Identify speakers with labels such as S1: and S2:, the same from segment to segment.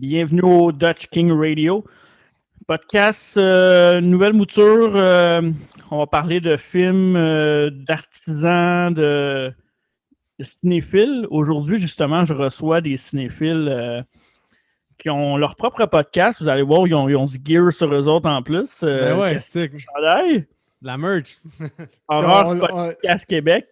S1: Bienvenue au Dutch King Radio. Podcast nouvelle mouture. On va parler de films, d'artisans, de cinéphiles. Aujourd'hui, justement, je reçois des cinéphiles qui ont leur propre podcast. Vous allez voir, ils ont du gear sur eux autres en plus.
S2: Ben ouais,
S1: Qu'est-ce
S2: c'est
S1: que chandail?
S2: la merch.
S1: Horreur Podcast Québec.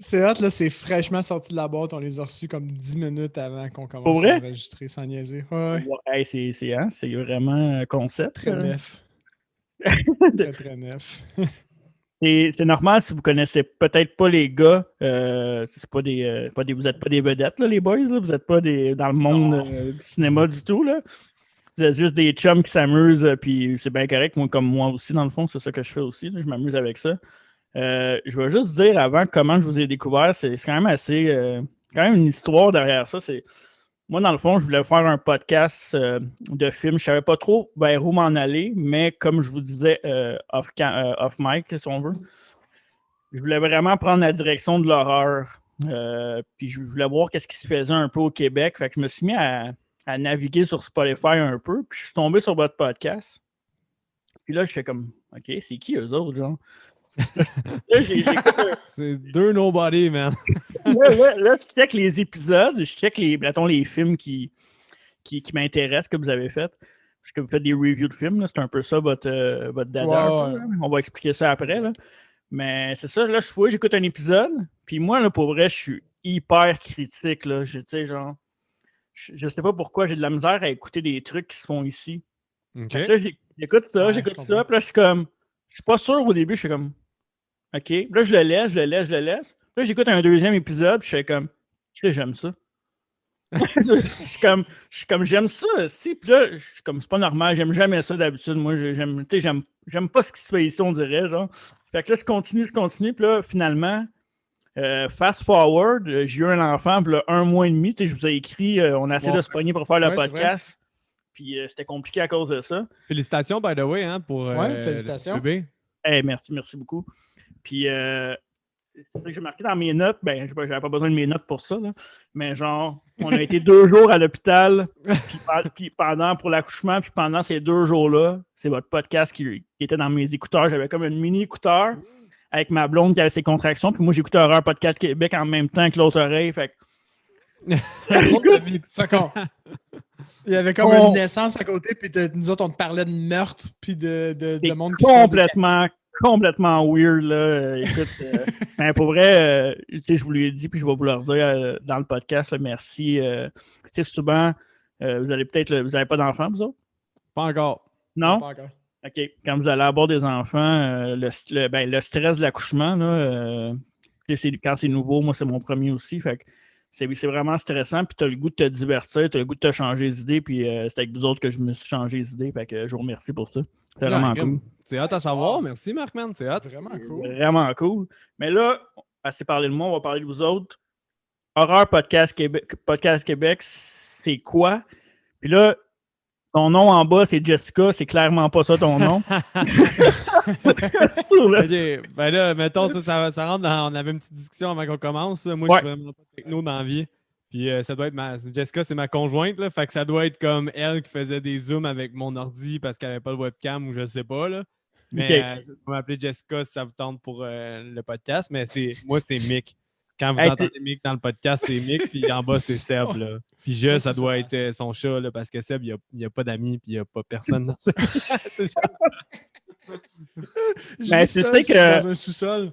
S3: C'est hot, là, c'est fraîchement sorti de la boîte. On les a reçus comme 10 minutes avant qu'on
S1: Pour
S3: commence
S1: vrai?
S3: à enregistrer sans niaiser. Ouais.
S1: Ouais, c'est vraiment concept.
S3: Très neuf. Très neuf.
S1: C'est normal si vous connaissez peut-être pas les gars. C'est pas vous n'êtes pas des vedettes, là, les boys. Là. Vous n'êtes pas dans le monde du cinéma du tout. Là. Vous êtes juste des chums qui s'amusent, puis c'est bien correct. Moi, comme moi aussi, dans le fond, c'est ça que je fais aussi. Là. Je m'amuse avec ça. Je vais juste dire avant comment je vous ai découvert. C'est quand même assez. Quand même une histoire derrière ça. Moi, dans le fond, je voulais faire un podcast de film. Je ne savais pas trop vers où m'en aller, mais comme je vous disais off mic, si on veut, je voulais vraiment prendre la direction de l'horreur. Puis je voulais voir qu'est-ce qui se faisait un peu au Québec. Fait que je me suis mis à naviguer sur Spotify un peu. Puis je suis tombé sur votre podcast. Puis là, je fais comme, OK, c'est qui eux autres, genre? Là,
S2: c'est deux nobody, man.
S1: Là, je check les épisodes, je check les films qui m'intéressent que vous avez fait. Parce que vous faites des reviews de films, là, c'est un peu ça votre dada.
S3: Ouais.
S1: On va expliquer ça après. Là. Mais c'est ça, là, j'écoute un épisode, puis moi, là, pour vrai, je suis hyper critique. Là. Je sais pas pourquoi j'ai de la misère à écouter des trucs qui se font ici.
S2: Okay.
S1: Là, j'écoute ça, puis là, je suis comme. Je suis pas sûr au début, je suis comme. OK. Là, je le laisse. Puis là, j'écoute un deuxième épisode, puis je fais comme. J'aime ça. je suis comme, j'aime ça. Si, puis là, je suis comme, c'est pas normal, j'aime jamais ça d'habitude. Moi, j'aime pas ce qui se fait ici, on dirait, genre. Fait que là, je continue, puis là, finalement, fast forward, j'ai eu un enfant, puis là, 1 mois et demi, je vous ai écrit, on a essayé de se pogner pour faire le podcast, puis c'était compliqué à cause de ça.
S2: Félicitations, by the way, hein, pour
S3: félicitations.
S2: le bébé.
S1: Hey, merci beaucoup. Puis, c'est que j'ai marqué dans mes notes, j'avais pas besoin de mes notes pour ça, là, mais genre, on a été 2 jours à l'hôpital puis pour l'accouchement, puis pendant ces 2 jours-là, c'est votre podcast qui était dans mes écouteurs. J'avais comme une mini écouteur avec ma blonde qui avait ses contractions, puis moi, j'écoutais Horreur Podcast Québec en même temps que l'autre oreille, fait
S3: Il y avait comme une naissance à côté, puis nous autres, on te parlait de meurtre, puis de monde qui
S1: complètement weird, là. Écoute, ben pour vrai, je vous l'ai dit, puis je vais vous le redire dans le podcast, là, merci. Souvent, vous n'avez pas d'enfants, vous autres?
S2: Pas encore.
S1: Non?
S3: Pas encore.
S1: OK. Quand vous allez avoir des enfants, le stress de l'accouchement, là, quand c'est nouveau, moi, c'est mon premier aussi, fait que c'est vraiment stressant, puis tu as le goût de te divertir, tu as le goût de te changer les idées, puis c'est avec vous autres que je me suis changé les idées, fait que je vous remercie pour ça. C'est vraiment cool.
S2: C'est hâte à savoir. Merci, Marc-Man. C'est hâte.
S3: Vraiment cool.
S1: Vraiment cool. Mais là, assez parlé de moi, on va parler de vous autres. Horreur Podcast Québec, c'est quoi? Puis là, ton nom en bas, c'est Jessica. C'est clairement pas ça ton nom.
S2: OK. Ben là, mettons, ça rentre dans... On avait une petite discussion avant qu'on commence. Moi, je suis vraiment pas techno dans la vie. Puis ça doit être Jessica, c'est ma conjointe, là. Fait que ça doit être comme elle qui faisait des zooms avec mon ordi parce qu'elle n'avait pas de webcam ou je sais pas, là. Mais vous pouvez m'appeler Jessica si ça vous tente pour le podcast. Mais moi, c'est Mick. Quand vous entendez Mick dans le podcast, c'est Mick. Puis en bas, c'est Seb, là. Puis ça doit être son chat, là, parce que Seb, il n'y a pas d'amis puis il n'y a pas personne dans ça.
S1: Mais tu sais que...
S3: dans un sous-sol.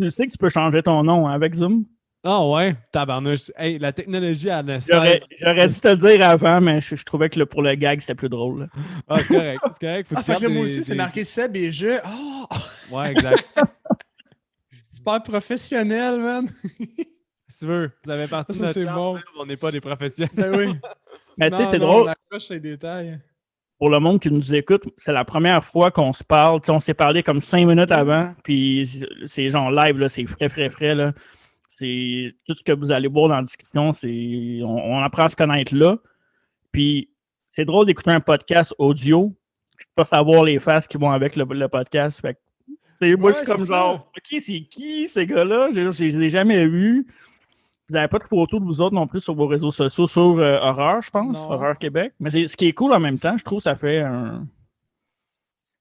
S1: Tu sais que tu peux changer ton nom avec Zoom?
S2: Ah ouais, tabarnouche. Hey, la technologie à ne
S1: J'aurais dû te le dire avant, mais je trouvais que pour le gag, c'était plus drôle. Là.
S2: Ah, c'est correct. Faut
S3: fait que moi aussi, c'est marqué Seb et je. Oh!
S2: Ouais, exact.
S3: Super professionnel, man.
S2: Si tu veux, vous avez parti de notre chance, on n'est pas des professionnels.
S3: Ben oui.
S1: Mais tu sais, c'est drôle.
S3: On accroche les détails.
S1: Pour le monde qui nous écoute, c'est la première fois qu'on se parle. T'sais, on s'est parlé comme 5 minutes avant, puis c'est genre live, là, c'est frais, là. C'est tout ce que vous allez voir dans la discussion, on apprend à se connaître là. Puis c'est drôle d'écouter un podcast audio, pas savoir les faces qui vont avec le podcast. Fait que, moi, je suis comme genre, OK, c'est qui ces gars-là? Je les ai jamais vus. Vous n'avez pas de photos de vous autres non plus sur vos réseaux sociaux, sur Horreur, je pense,
S3: Non.
S1: Horreur Québec. Mais ce qui est cool en même temps, je trouve ça fait un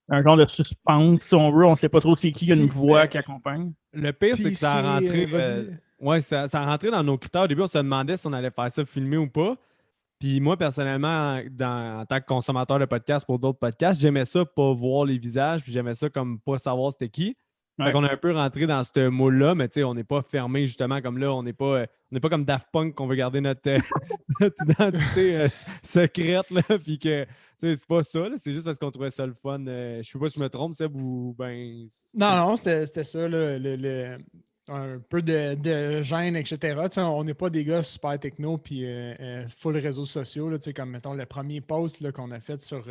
S1: genre de suspense, si on veut. On ne sait pas trop c'est qui, il y a une voix qui accompagne.
S2: Le pire, c'est que ça a rentré.
S3: Vas-y.
S2: Ça a rentré dans nos critères. Au début, on se demandait si on allait faire ça filmer ou pas. Puis moi, personnellement, en tant que consommateur de podcasts pour d'autres podcasts, j'aimais ça pas voir les visages, puis j'aimais ça comme pas savoir c'était qui.
S1: Ouais.
S2: Fait qu'on a un peu rentré dans ce moule-là, mais tu sais, on n'est pas fermé justement comme là, on n'est pas comme Daft Punk qu'on veut garder notre identité secrète, là, puis que, tu sais, c'est pas ça, là, c'est juste parce qu'on trouvait ça le fun. Je sais pas si je me trompe, Seb, ou ben...
S3: Non, c'était ça, là, un peu de gêne, etc. Tu sais, on n'est pas des gars super techno puis full réseaux sociaux, là, tu sais, comme, mettons, le premier post là, qu'on a fait sur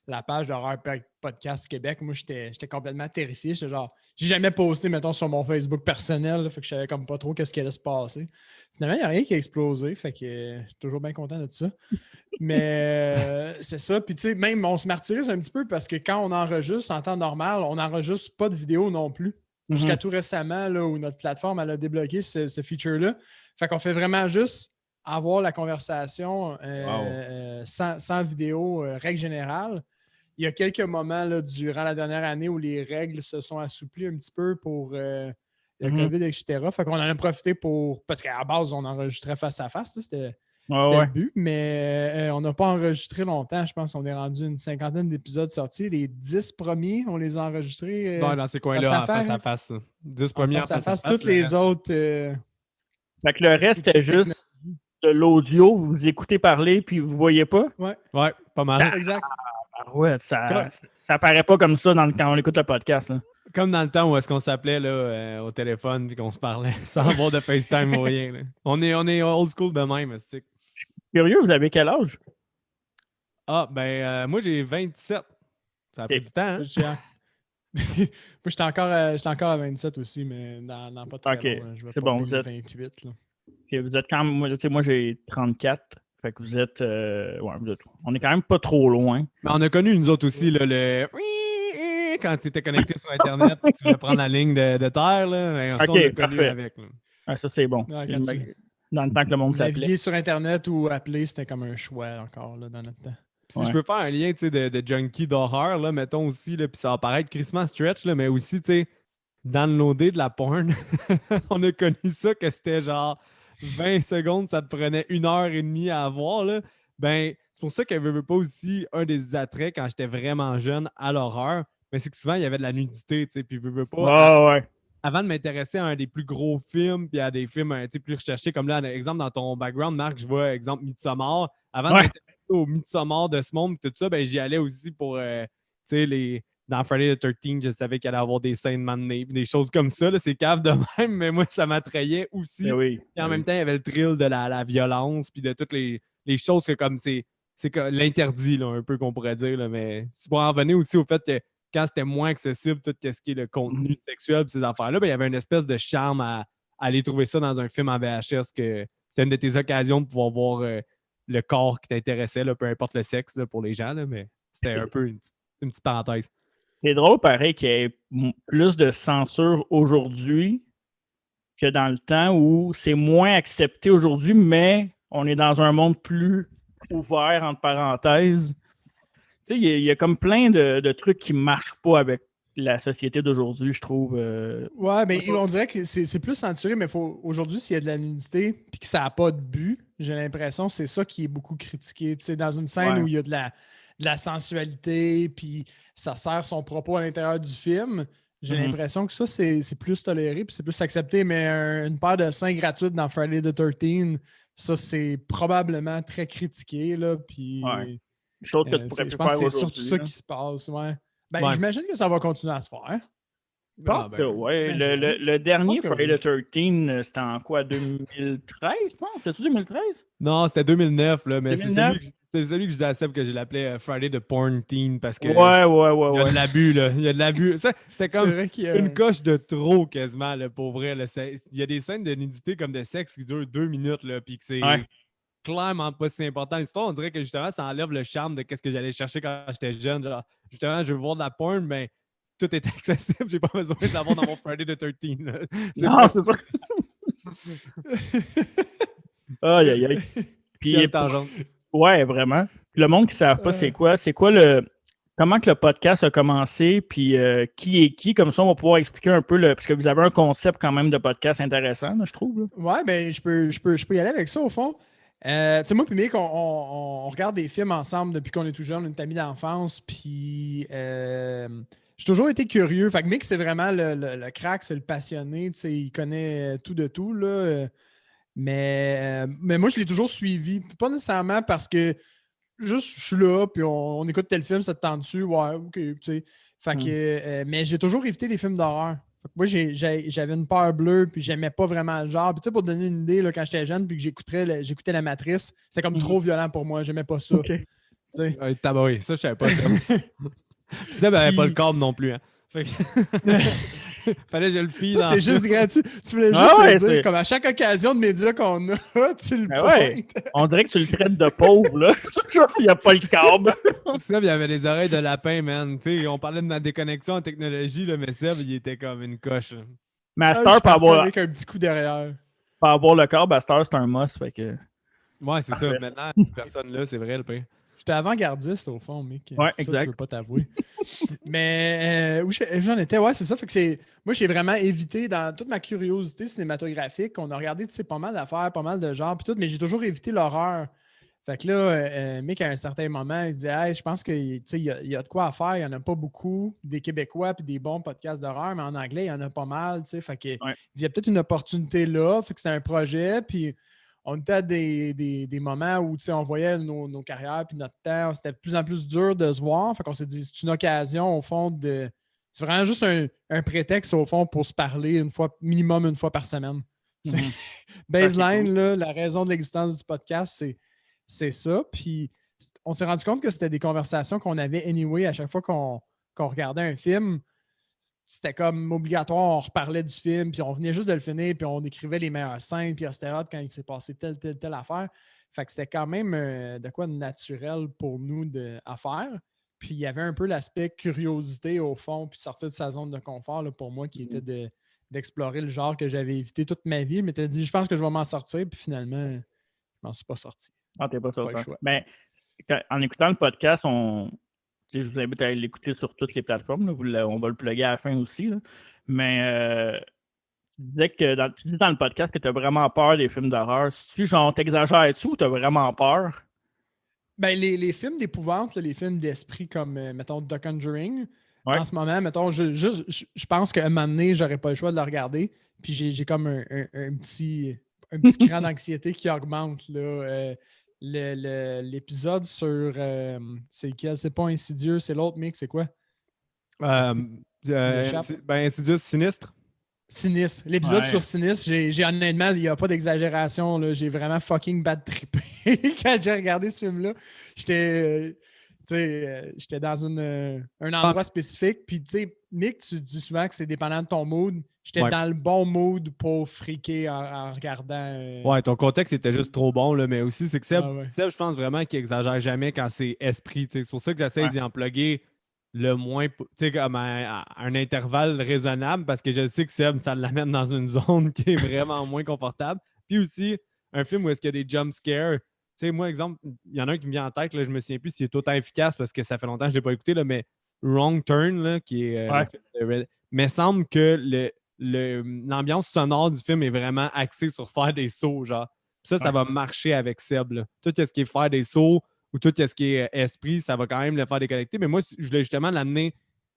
S3: la page d'Horreur Podcast Québec. Moi, j'étais complètement terrifié. J'étais genre, j'ai jamais posté, mettons, sur mon Facebook personnel, là, fait que je savais comme pas trop qu'est-ce qui allait se passer. Finalement, il n'y a rien qui a explosé, fait que je suis toujours bien content de ça. Mais c'est ça. Puis, tu sais, même, on se martyrise un petit peu parce que quand on enregistre en temps normal, on n'enregistre pas de vidéo non plus. Jusqu'à tout récemment, là, où notre plateforme elle a débloqué ce feature-là. Fait qu'on fait vraiment juste avoir la conversation sans vidéo, règle générale. Il y a quelques moments là, durant la dernière année où les règles se sont assouplies un petit peu pour le COVID, etc. Fait qu'on en a profité pour... Parce qu'à la base, on enregistrait face à face. Là, c'était le but, mais on n'a pas enregistré longtemps. Je pense qu'on est rendu une 50aine d'épisodes sortis. Les 10 premiers, on les a enregistrés
S2: dans ces coins-là, face à face. 10 premiers
S3: face à face. Toutes les autres...
S1: Fait que le reste, c'était juste de l'audio. Vous écoutez parler, puis vous voyez pas?
S2: Ouais, pas mal.
S3: Exact.
S1: Ouais, ça paraît pas comme ça quand on écoute le podcast. Là.
S2: Comme dans le temps où est-ce qu'on s'appelait là, au téléphone puis qu'on se parlait sans avoir de FaceTime ou rien. Là. On est old school de même, c'est.
S1: Curieux, vous avez quel âge?
S2: Moi j'ai 27. Ça a pris du temps. Hein?
S3: Moi, j'étais encore à 27 aussi, mais dans pas très long. Je vais
S1: c'est bon,
S3: vous êtes 28. Là.
S1: Okay, vous êtes quand même... Moi, j'ai 34. Fait que vous êtes... on est quand même pas trop loin.
S2: Mais on a connu, nous autres aussi, là, quand tu étais connecté sur Internet, tu voulais prendre la ligne de terre. Là,
S1: OK,
S2: on a
S1: parfait.
S2: avec,
S1: ça, c'est bon. Dans le temps que le monde s'appelait.
S3: Naviguer sur Internet ou appeler, c'était comme un choix encore là, dans notre temps.
S2: Si je peux faire un lien de junkie d'horreur, là, mettons aussi, puis ça va paraître crissement stretch, là, mais aussi, downloader de la porn, on a connu ça que c'était genre 20 secondes, ça te prenait 1h30 à avoir. Là. Ben, c'est pour ça qu'elle veut pas aussi un des attraits quand j'étais vraiment jeune à l'horreur, mais c'est que souvent il y avait de la nudité, puis veut pas. Avant de m'intéresser à un des plus gros films, puis à des films plus recherchés, comme là, exemple, dans ton background, Marc, je vois, exemple, Midsommar. Avant de m'intéresser au Midsommar de ce monde, tout ça, ben, j'y allais aussi pour, dans Friday the 13th, je savais qu'il allait avoir des scènes manées, des choses comme ça. Là, c'est cave de même, mais moi, ça m'attrayait aussi. Et en même temps, il y avait le thrill de la violence, puis de toutes les choses que comme c'est l'interdit, là, un peu qu'on pourrait dire. Là, mais c'est pour en revenir aussi au fait que quand c'était moins accessible, tout ce qui est le contenu sexuel et ces affaires-là, ben, il y avait une espèce de charme à aller trouver ça dans un film en VHS, que c'était une de tes occasions de pouvoir voir le corps qui t'intéressait, là, peu importe le sexe là, pour les gens, là, mais c'était un peu une petite parenthèse.
S1: C'est drôle, pareil, qu'il y ait plus de censure aujourd'hui que dans le temps où c'est moins accepté aujourd'hui, mais on est dans un monde plus ouvert, entre parenthèses. Tu sais, il y a comme plein de trucs qui ne marchent pas avec la société d'aujourd'hui, je trouve.
S3: Ouais, mais on dirait que c'est plus censuré, mais aujourd'hui, s'il y a de la nudité et que ça n'a pas de but, j'ai l'impression que c'est ça qui est beaucoup critiqué. Tu sais, dans une scène où il y a de la sensualité, puis ça sert son propos à l'intérieur du film, j'ai l'impression que ça, c'est plus toléré, puis c'est plus accepté, mais une paire de seins gratuites dans Friday the 13th, ça, c'est probablement très critiqué, là, puis...
S1: Chose que tu pourrais
S3: je pense que c'est surtout ça qui se passe, j'imagine que ça va continuer à se faire.
S1: Le dernier Friday the 13th, c'était en quoi, 2013? Non, c'était-tu 2013?
S2: Non, c'était 2009, là, mais c'est celui que je disais à Seb que je l'appelais Friday the Porn Teen parce que il y a de l'abus, là. Il y a de l'abus. C'était comme une coche de trop quasiment, là, pour vrai. Là. Il y a des scènes de nudité comme de sexe qui durent 2 minutes, là, puis que c'est clairement pas si important l'histoire. On dirait que justement, ça enlève le charme de ce que j'allais chercher quand j'étais jeune. Genre, justement, je veux voir de la porn, mais tout est accessible. J'ai pas besoin de l'avoir dans mon Friday the 13th.
S1: Non, c'est ça. Aïe, aïe, aïe. Puis,
S2: Quelle tangente.
S1: ouais, vraiment. Puis le monde qui ne savent pas c'est quoi comment que le podcast a commencé, puis qui est qui, comme ça on va pouvoir expliquer un peu, parce que vous avez un concept quand même de podcast intéressant, là, je trouve. Là.
S3: Ouais, ben je peux y aller avec ça au fond. Tu sais, moi puis Mick, on regarde des films ensemble depuis qu'on est tout jeune, on est amis d'enfance, puis j'ai toujours été curieux. Fait que Mick, c'est vraiment le crack, c'est le passionné, tu sais, il connaît tout de tout, là. Mais moi, je l'ai toujours suivi. Pas nécessairement parce que juste je suis là, puis on écoute tel film, ça te tente dessus, ouais, ok, tu sais. Fait que, mais j'ai toujours évité les films d'horreur. Fait que moi, j'avais une peur bleue, puis j'aimais pas vraiment le genre. Puis tu sais, pour te donner une idée, là, quand j'étais jeune, puis que j'écoutais La Matrice, c'était comme trop violent pour moi, j'aimais pas ça.
S1: OK.
S3: Tu sais.
S2: Oui, ça, je savais pas ça. Ça, ben, pas le câble non plus. Hein. Fait que... Fallait que je le file.
S3: Ça, c'est juste gratuit. Tu voulais juste le dire, comme à chaque occasion de médias qu'on a, tu le pointes.
S1: On dirait que tu le traites de pauvre, là. Il n'y a pas le câble.
S2: Seb, il avait des oreilles de lapin, man. T'sais, on parlait de ma déconnexion en technologie, là, mais Seb, il était comme une coche. Là.
S1: Master, pour avoir
S3: avec un petit coup derrière.
S1: Pour avoir le câble, Master, c'est un must. Fait que...
S2: Ouais, c'est ça. Maintenant, personne là, c'est vrai, le pire.
S3: J'étais avant-gardiste, au fond, mec.
S1: Ouais,
S3: ça,
S1: exact.
S3: Tu veux pas t'avouer. Mais où j'en étais, ouais, c'est ça. Fait que moi, j'ai vraiment évité, dans toute ma curiosité cinématographique, on a regardé pas mal d'affaires, pas mal de genres, puis tout, mais j'ai toujours évité l'horreur. Fait que là, mec, à un certain moment, il se disait, hey, je pense qu'il y a de quoi à faire. Il n'y en a pas beaucoup, des Québécois puis des bons podcasts d'horreur, mais en anglais, il y en a pas mal. Fait que, il y a peut-être une opportunité là. Fait que c'est un projet. Puis on était à des moments où on voyait nos carrières puis notre temps. C'était de plus en plus dur de se voir. Fait qu'on s'est dit, c'est une occasion, au fond, de. C'est vraiment juste un prétexte, au fond, pour se parler minimum une fois par semaine. Baseline, là, la raison de l'existence du podcast, c'est ça. Puis on s'est rendu compte que c'était des conversations qu'on avait anyway à chaque fois qu'on regardait un film. C'était comme obligatoire, on reparlait du film, puis on venait juste de le finir, puis on écrivait les meilleures scènes, puis c'était hot quand il s'est passé telle affaire. Fait que c'était quand même de quoi de naturel pour nous à faire. Puis il y avait un peu l'aspect curiosité au fond, puis sortir de sa zone de confort là, pour moi qui était d'explorer le genre que j'avais évité toute ma vie. Mais t'as dit, je pense que je vais m'en sortir, puis finalement, je m'en suis pas sorti.
S1: Ah, t'es pas sorti. Mais en écoutant le podcast, je vous invite à l'écouter sur toutes les plateformes. Là. On va le plugger à la fin aussi. Là. Mais tu disais tu dis dans le podcast que tu as vraiment peur des films d'horreur. Si tu t'exagères-tu ou tu as vraiment peur?
S3: Ben, les films d'épouvante, les films d'esprit comme, mettons, The Conjuring, en ce moment, mettons, je pense qu'à un moment donné, j'aurais pas le choix de le regarder. Puis j'ai comme un petit cran d'anxiété qui augmente. Là. L'épisode sur. C'est lequel? C'est pas Insidieux, c'est l'autre mix, c'est quoi?
S2: Insidieux, Sinistre.
S3: Sinistre. L'épisode sur Sinistre, j'ai honnêtement, il n'y a pas d'exagération. Là, j'ai vraiment fucking bad trippé quand j'ai regardé ce film-là. J'étais dans un endroit spécifique. Puis, tu sais, Nick, tu dis souvent que c'est dépendant de ton mood. J'étais dans le bon mood pour friquer en regardant.
S2: Ouais, ton contexte était juste trop bon, là, mais aussi, c'est que Seb, je pense vraiment qu'il exagère jamais quand c'est esprit. C'est pour ça que j'essaie d'y en plugger le moins, comme à un intervalle raisonnable, parce que je sais que Seb, ça l'amène dans une zone qui est vraiment moins confortable. Puis aussi, un film où est-ce qu'il y a des jump scares. Moi, exemple, il y en a un qui me vient en tête, là, je me souviens plus s'il est autant efficace parce que ça fait longtemps que je ne l'ai pas écouté, là, mais Wrong Turn, là, qui est le film de Red. Mais il semble que l'ambiance sonore du film est vraiment axée sur faire des sauts, genre. Puis ça va marcher avec Seb, là. Tout ce qui est faire des sauts ou tout ce qui est esprit, ça va quand même le faire déconnecter. Mais moi, je voulais justement l'amener,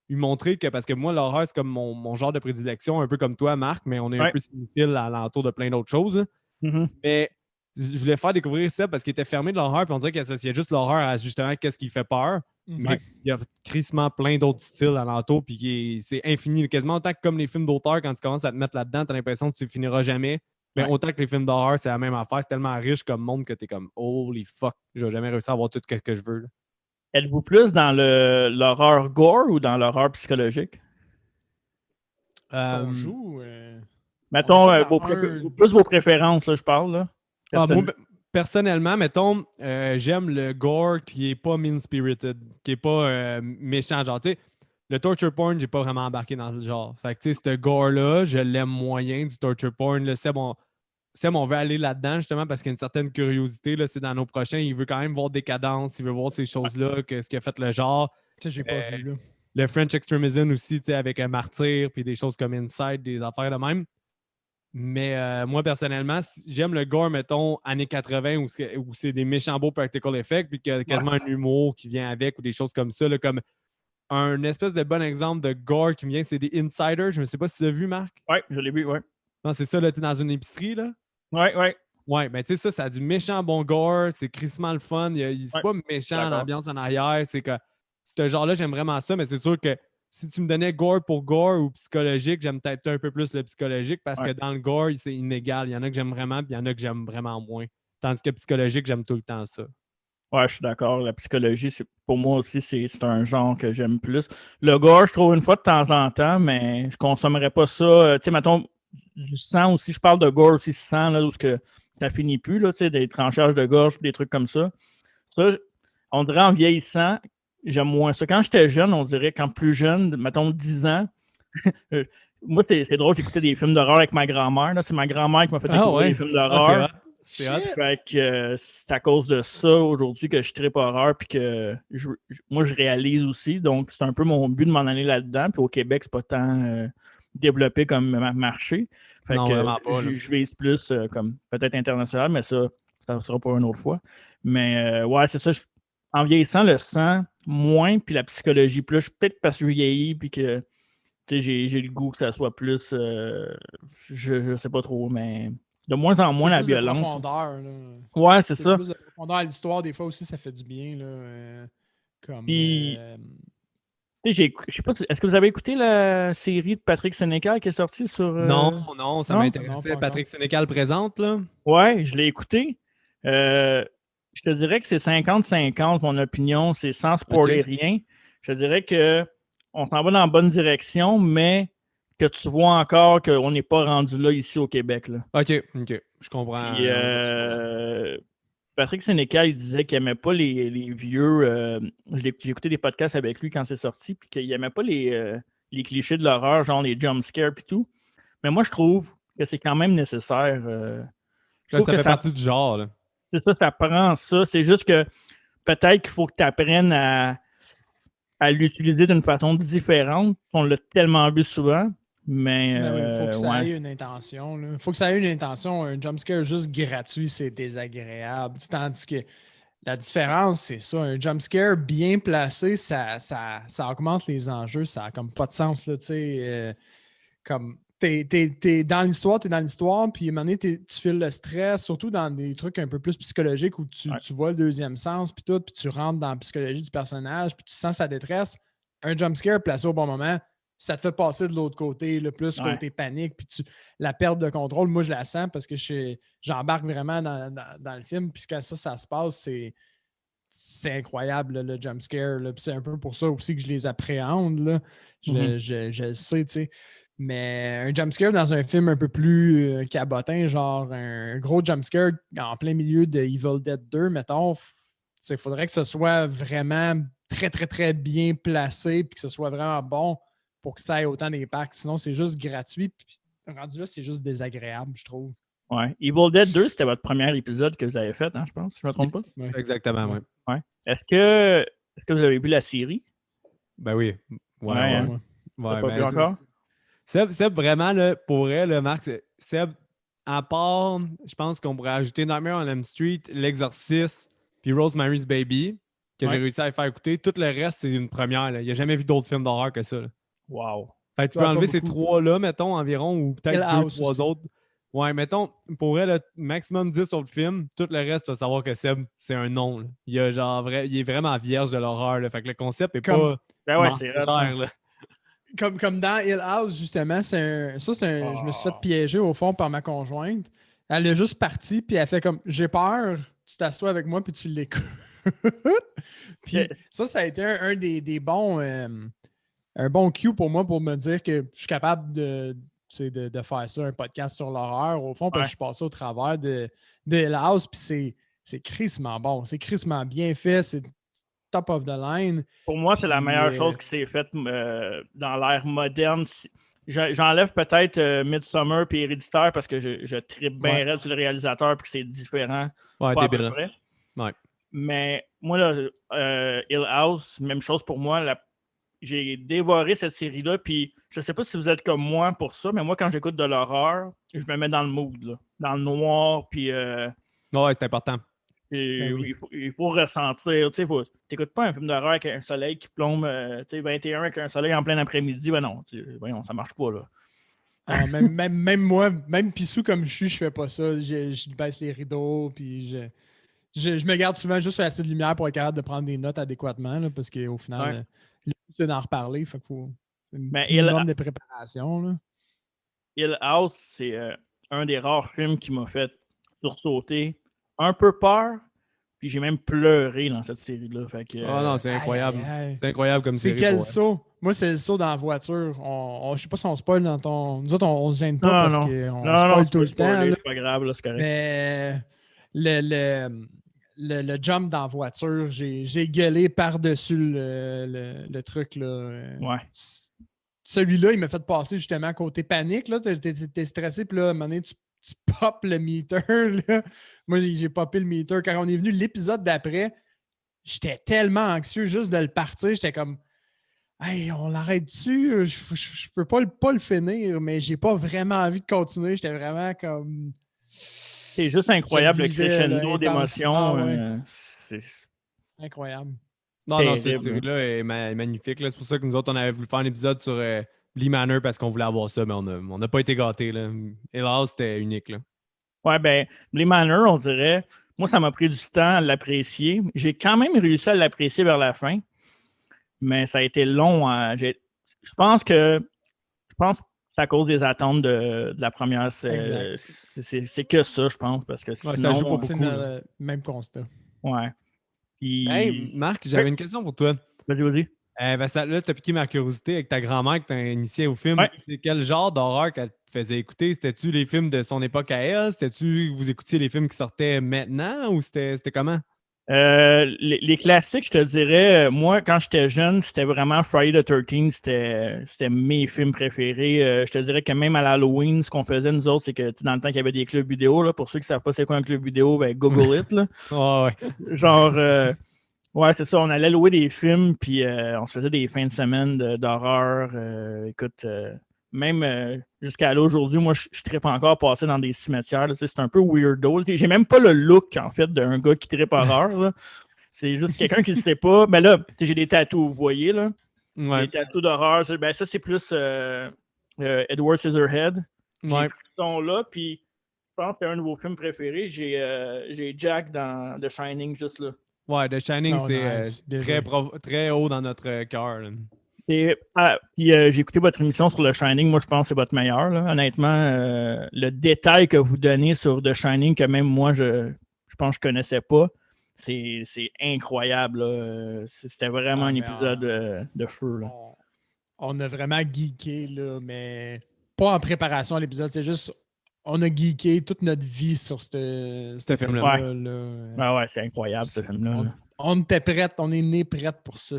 S2: lui montrer que, parce que moi, l'horreur, c'est comme mon genre de prédilection, un peu comme toi, Marc, mais on est un peu cinéphile à l'entour de plein d'autres choses. Mais je voulais faire découvrir ça parce qu'il était fermé de l'horreur, puis on dirait qu'il associait juste l'horreur à justement qu'est-ce qui fait peur. Mais il y a crissement plein d'autres styles alentour, puis c'est infini. Quasiment autant que comme les films d'auteur, quand tu commences à te mettre là-dedans, tu as l'impression que tu finiras jamais. Mais autant que les films d'horreur, c'est la même affaire. C'est tellement riche comme monde que tu es comme holy fuck, je vais jamais réussir à avoir tout ce que je veux. Là.
S1: Êtes-vous plus dans l'horreur gore ou dans l'horreur psychologique?
S3: On joue.
S1: Mettons, plus vos préférences, là, je parle. Là,
S2: moi, personnellement, mettons, j'aime le gore qui est pas mean-spirited, qui est pas méchant. Genre, tu sais, le torture porn, j'ai pas vraiment embarqué dans le genre. Fait que, tu sais, ce gore-là, je l'aime moyen du torture porn. Là, c'est bon, Sam, on veut aller là-dedans justement parce qu'il y a une certaine curiosité. Là, c'est dans nos prochains. Il veut quand même voir des cadences, il veut voir ces choses-là, ce qui a fait le genre.
S3: Ça, j'ai pas vu, là.
S2: Le French Extremism aussi, avec un martyr, puis des choses comme Inside, des affaires de même. Mais moi, personnellement, j'aime le gore, mettons, années 80, où c'est des méchants beaux practical effects, puis qu'il y a quasiment un humour qui vient avec, ou des choses comme ça. Là, comme un espèce de bon exemple de gore qui me vient, c'est des Insiders. Je ne sais pas si tu as vu, Marc.
S1: Ouais, je l'ai vu, ouais.
S2: Non, c'est ça, là, tu es dans une épicerie, là.
S1: Ouais, ouais.
S2: Ouais, ben tu sais, ça a du méchant bon gore, c'est crissement le fun. C'est pas méchant l'ambiance en arrière. C'est que ce genre-là, j'aime vraiment ça, mais c'est sûr que si tu me donnais gore pour gore ou psychologique, j'aime peut-être un peu plus le psychologique parce que dans le gore, c'est inégal. Il y en a que j'aime vraiment, puis il y en a que j'aime vraiment moins. Tandis que psychologique, j'aime tout le temps ça.
S1: Ouais, je suis d'accord. La psychologie, pour moi aussi, c'est un genre que j'aime plus. Le gore, je trouve une fois de temps en temps, mais je consommerais pas ça. Tu sais, mettons, du sang aussi, je parle de gore aussi, sang, là, où ça finit plus, là, tu sais, des tranchages de gorge, des trucs comme ça. Ça, on dirait en vieillissant, j'aime moins ça. Quand j'étais jeune, on dirait, quand plus jeune, mettons 10 ans, moi, c'est drôle, j'écoutais des films d'horreur avec ma grand-mère. C'est ma grand-mère qui m'a fait découvrir des films d'horreur.
S2: C'est hot.
S1: Fait que c'est à cause de ça aujourd'hui que je tripe horreur puis que moi je réalise aussi. Donc c'est un peu mon but de m'en aller là-dedans. Puis au Québec, c'est pas tant développé comme marché. Fait
S2: non,
S1: que
S2: vraiment pas.
S1: je vise plus comme peut-être international, mais ça sera pour une autre fois. Mais ouais, c'est ça. En vieillissant, le sang, moins, puis la psychologie plus. Peut-être parce que je vieillis puis que j'ai le goût que ça soit plus. Je sais pas trop, mais. De moins en moins la violence.
S3: De profondeur, là.
S1: Ouais, c'est ça.
S3: Plus de profondeur à l'histoire, des fois aussi, ça fait du bien. Là, comme.
S1: Puis, je sais pas, est-ce que vous avez écouté la série de Patrick Sénécal qui est sortie sur.
S2: Non, ça m'intéressait. Patrick Sénécal présente, là.
S1: Ouais, je l'ai écouté. Je te dirais que c'est 50-50, mon opinion. C'est sans spoiler rien. Je te dirais que on s'en va dans la bonne direction, mais que tu vois encore qu'on n'est pas rendu là ici au Québec. Là.
S2: OK. Je comprends.
S1: Puis, Patrick Sénécal, il disait qu'il n'aimait pas les vieux. J'ai écouté des podcasts avec lui quand c'est sorti, puis qu'il n'aimait pas les clichés de l'horreur, genre les jumpscares et tout. Mais moi, je trouve que c'est quand même nécessaire.
S2: Ça fait partie du genre. Là.
S1: C'est ça prend ça. C'est juste que peut-être qu'il faut que tu apprennes à l'utiliser d'une façon différente. On l'a tellement vu souvent. Mais
S3: il faut que ça ait une intention. Il faut que ça ait une intention. Un jumpscare juste gratuit, c'est désagréable. Tandis que la différence, c'est ça. Un jumpscare bien placé, ça augmente les enjeux. Ça n'a comme pas de sens. Là, comme t'es dans l'histoire, puis à un moment donné, tu files le stress, surtout dans des trucs un peu plus psychologiques où tu vois le deuxième sens, puis tu rentres dans la psychologie du personnage, puis tu sens sa détresse. Un jumpscare placé au bon moment, ça te fait passer de l'autre côté, le plus côté panique, puis la perte de contrôle, moi, je la sens parce que j'embarque vraiment dans le film, puis quand ça se passe, c'est incroyable, là, le jumpscare. C'est un peu pour ça aussi que je les appréhende. Là. Je le sais, tu sais. Mais un jumpscare dans un film un peu plus cabotin, genre un gros jumpscare en plein milieu de Evil Dead 2, mettons, il faudrait que ce soit vraiment très, très, très bien placé, puis que ce soit vraiment bon pour que ça ait autant d'impact. Sinon, c'est juste gratuit. Puis, rendu là, c'est juste désagréable, je trouve.
S1: Ouais. Evil Dead 2, c'était votre premier épisode que vous avez fait, hein, je pense, si je ne me trompe pas.
S2: Ouais. Exactement, oui.
S1: Ouais. Est-ce que vous avez vu la série?
S2: Ben oui.
S1: Ouais. Pas vu encore?
S2: Seb, vraiment, là, pour elle, là, Marc, Seb, à part, je pense qu'on pourrait ajouter Nightmare on Elm Street, L'Exorciste, puis Rosemary's Baby, que j'ai réussi à faire écouter. Tout le reste, c'est une première. Là. Il n'a jamais vu d'autres films d'horreur que ça. Là.
S1: Wow.
S2: Fait que tu peux enlever ces trois-là, mettons, environ, ou peut-être deux, trois autres. Ouais, mettons, pour elle, maximum 10 autres films. Tout le reste, tu vas savoir que Seb, c'est un nom. Là. Il est vraiment vierge de l'horreur. Là. Fait que le concept est pas...
S1: Ben ouais, c'est vrai.
S2: Là.
S3: Comme dans Hill House, justement, je me suis fait piéger au fond par ma conjointe. Elle est juste partie, puis elle fait comme j'ai peur, tu t'assois avec moi, puis tu l'écoutes. Puis ça a été un des bons un bon cue pour moi pour me dire que je suis capable de faire ça, un podcast sur l'horreur, au fond, parce que je suis passé au travers de Hill House, puis c'est crissement bon, c'est crissement bien fait, c'est top of the line.
S1: Pour moi, c'est la meilleure chose qui s'est faite dans l'ère moderne. j'enlève peut-être Midsommar puis Héréditaire parce que je trippe bien raide sur le réalisateur puis que c'est différent.
S2: Ouais,
S1: Pas à peu
S2: débile.
S1: près.
S2: Ouais.
S1: Mais moi, là, Hill House, même chose pour moi. J'ai dévoré cette série-là, puis je sais pas si vous êtes comme moi pour ça, mais moi, quand j'écoute de l'horreur, je me mets dans le mood, là, dans le noir, puis
S2: Ouais, c'est important.
S3: Ben oui.
S1: il faut ressentir. Tu n'écoutes pas un film d'horreur avec un soleil qui plombe 21 avec un soleil en plein après-midi. Ben non, voyons, ça marche pas, là.
S3: Ah, même moi, même pissou comme je suis, je fais pas ça. Je baisse les rideaux, puis je me garde souvent juste assez de lumière pour être capable de prendre des notes adéquatement, là, parce qu'au final, le but, c'est d'en reparler. Fait qu'il faut un petit minimum de préparation. Là.
S1: Hill House, c'est un des rares films qui m'a fait sursauter, un peu peur, puis j'ai même pleuré dans cette série-là. Fait que,
S2: non, c'est incroyable.
S3: Aïe.
S2: C'est incroyable comme série.
S3: C'est quel saut? Moi, c'est le saut dans la voiture. Je sais pas si on spoil dans ton. Nous autres, on se gêne pas parce qu'on spoil tout le temps.
S1: C'est pas grave, là, c'est correct.
S3: Mais le jump dans la voiture, j'ai gueulé par-dessus le truc. Là.
S1: Ouais.
S3: Celui-là, il m'a fait passer justement côté panique. Là. T'es stressé, puis là, à un moment donné, tu popes le meter. Là. Moi, j'ai popé le meter. Quand on est venu l'épisode d'après, j'étais tellement anxieux juste de le partir. J'étais comme, hey, on l'arrête dessus. Je peux pas le finir, mais j'ai pas vraiment envie de continuer. J'étais vraiment comme.
S1: C'est juste incroyable le crescendo d'émotions.
S3: Ah, ouais. C'est incroyable.
S2: Non, cette série-là est magnifique. Là. C'est pour ça que nous autres, on avait voulu faire un épisode sur Bly Manor parce qu'on voulait avoir ça, mais on n'a pas été gâtés. Hélas, c'était unique. Là.
S1: Ouais, ben, Bly Manor, on dirait, moi, ça m'a pris du temps à l'apprécier. J'ai quand même réussi à l'apprécier vers la fin, mais ça a été long. Je pense que c'est à cause des attentes de la première. C'est que ça, je pense, parce que sinon,
S3: ça joue pas beaucoup. C'est le même constat.
S1: Ouais. Puis...
S2: Hey, Marc, j'avais une question pour toi.
S1: Vas-y.
S2: Là, tu as piqué ma curiosité avec ta grand-mère que tu as initiée au film.
S1: Ouais.
S2: C'est quel genre d'horreur qu'elle te faisait écouter? C'était-tu les films de son époque à elle? C'était-tu que vous écoutiez les films qui sortaient maintenant ou c'était comment?
S1: Les classiques, je te dirais, moi, quand j'étais jeune, c'était vraiment Friday the 13th, c'était mes films préférés. Je te dirais que même à l'Halloween, ce qu'on faisait, nous autres, c'est que dans le temps qu'il y avait des clubs vidéo, là, pour ceux qui ne savent pas c'est quoi un club vidéo, ben Google it. Là.
S2: Ouais.
S1: Genre, ouais, c'est ça, on allait louer des films, puis on se faisait des fins de semaine d'horreur. Écoute, même jusqu'à là aujourd'hui, moi, je trippe encore à passer dans des cimetières. Là, c'est un peu weirdo. J'ai même pas le look, en fait, d'un gars qui trippe horreur. Là. C'est juste quelqu'un qui ne sait pas. Mais là, j'ai des tatous, vous voyez, là.
S2: Ouais.
S1: Des tatous d'horreur. Ben, ça, c'est plus Edward Scissorhead.
S2: Ouais.
S1: Ces là puis je pense que c'est un de vos films préférés. J'ai Jack dans The Shining, juste là.
S2: Ouais, The Shining, c'est très haut dans notre cœur.
S1: Puis j'ai écouté votre émission sur The Shining. Moi, je pense que c'est votre meilleur. Là. Honnêtement, le détail que vous donnez sur The Shining, que même moi, je pense que je ne connaissais pas, c'est incroyable. Là. C'était vraiment un épisode de feu. Là.
S3: On a vraiment geeké, là, mais pas en préparation à l'épisode. C'est juste, on a geeké toute notre vie sur ce film-là.
S1: Ouais. Ouais, c'est incroyable, ce film-là.
S3: On était prêts, on est nés prêts pour ça.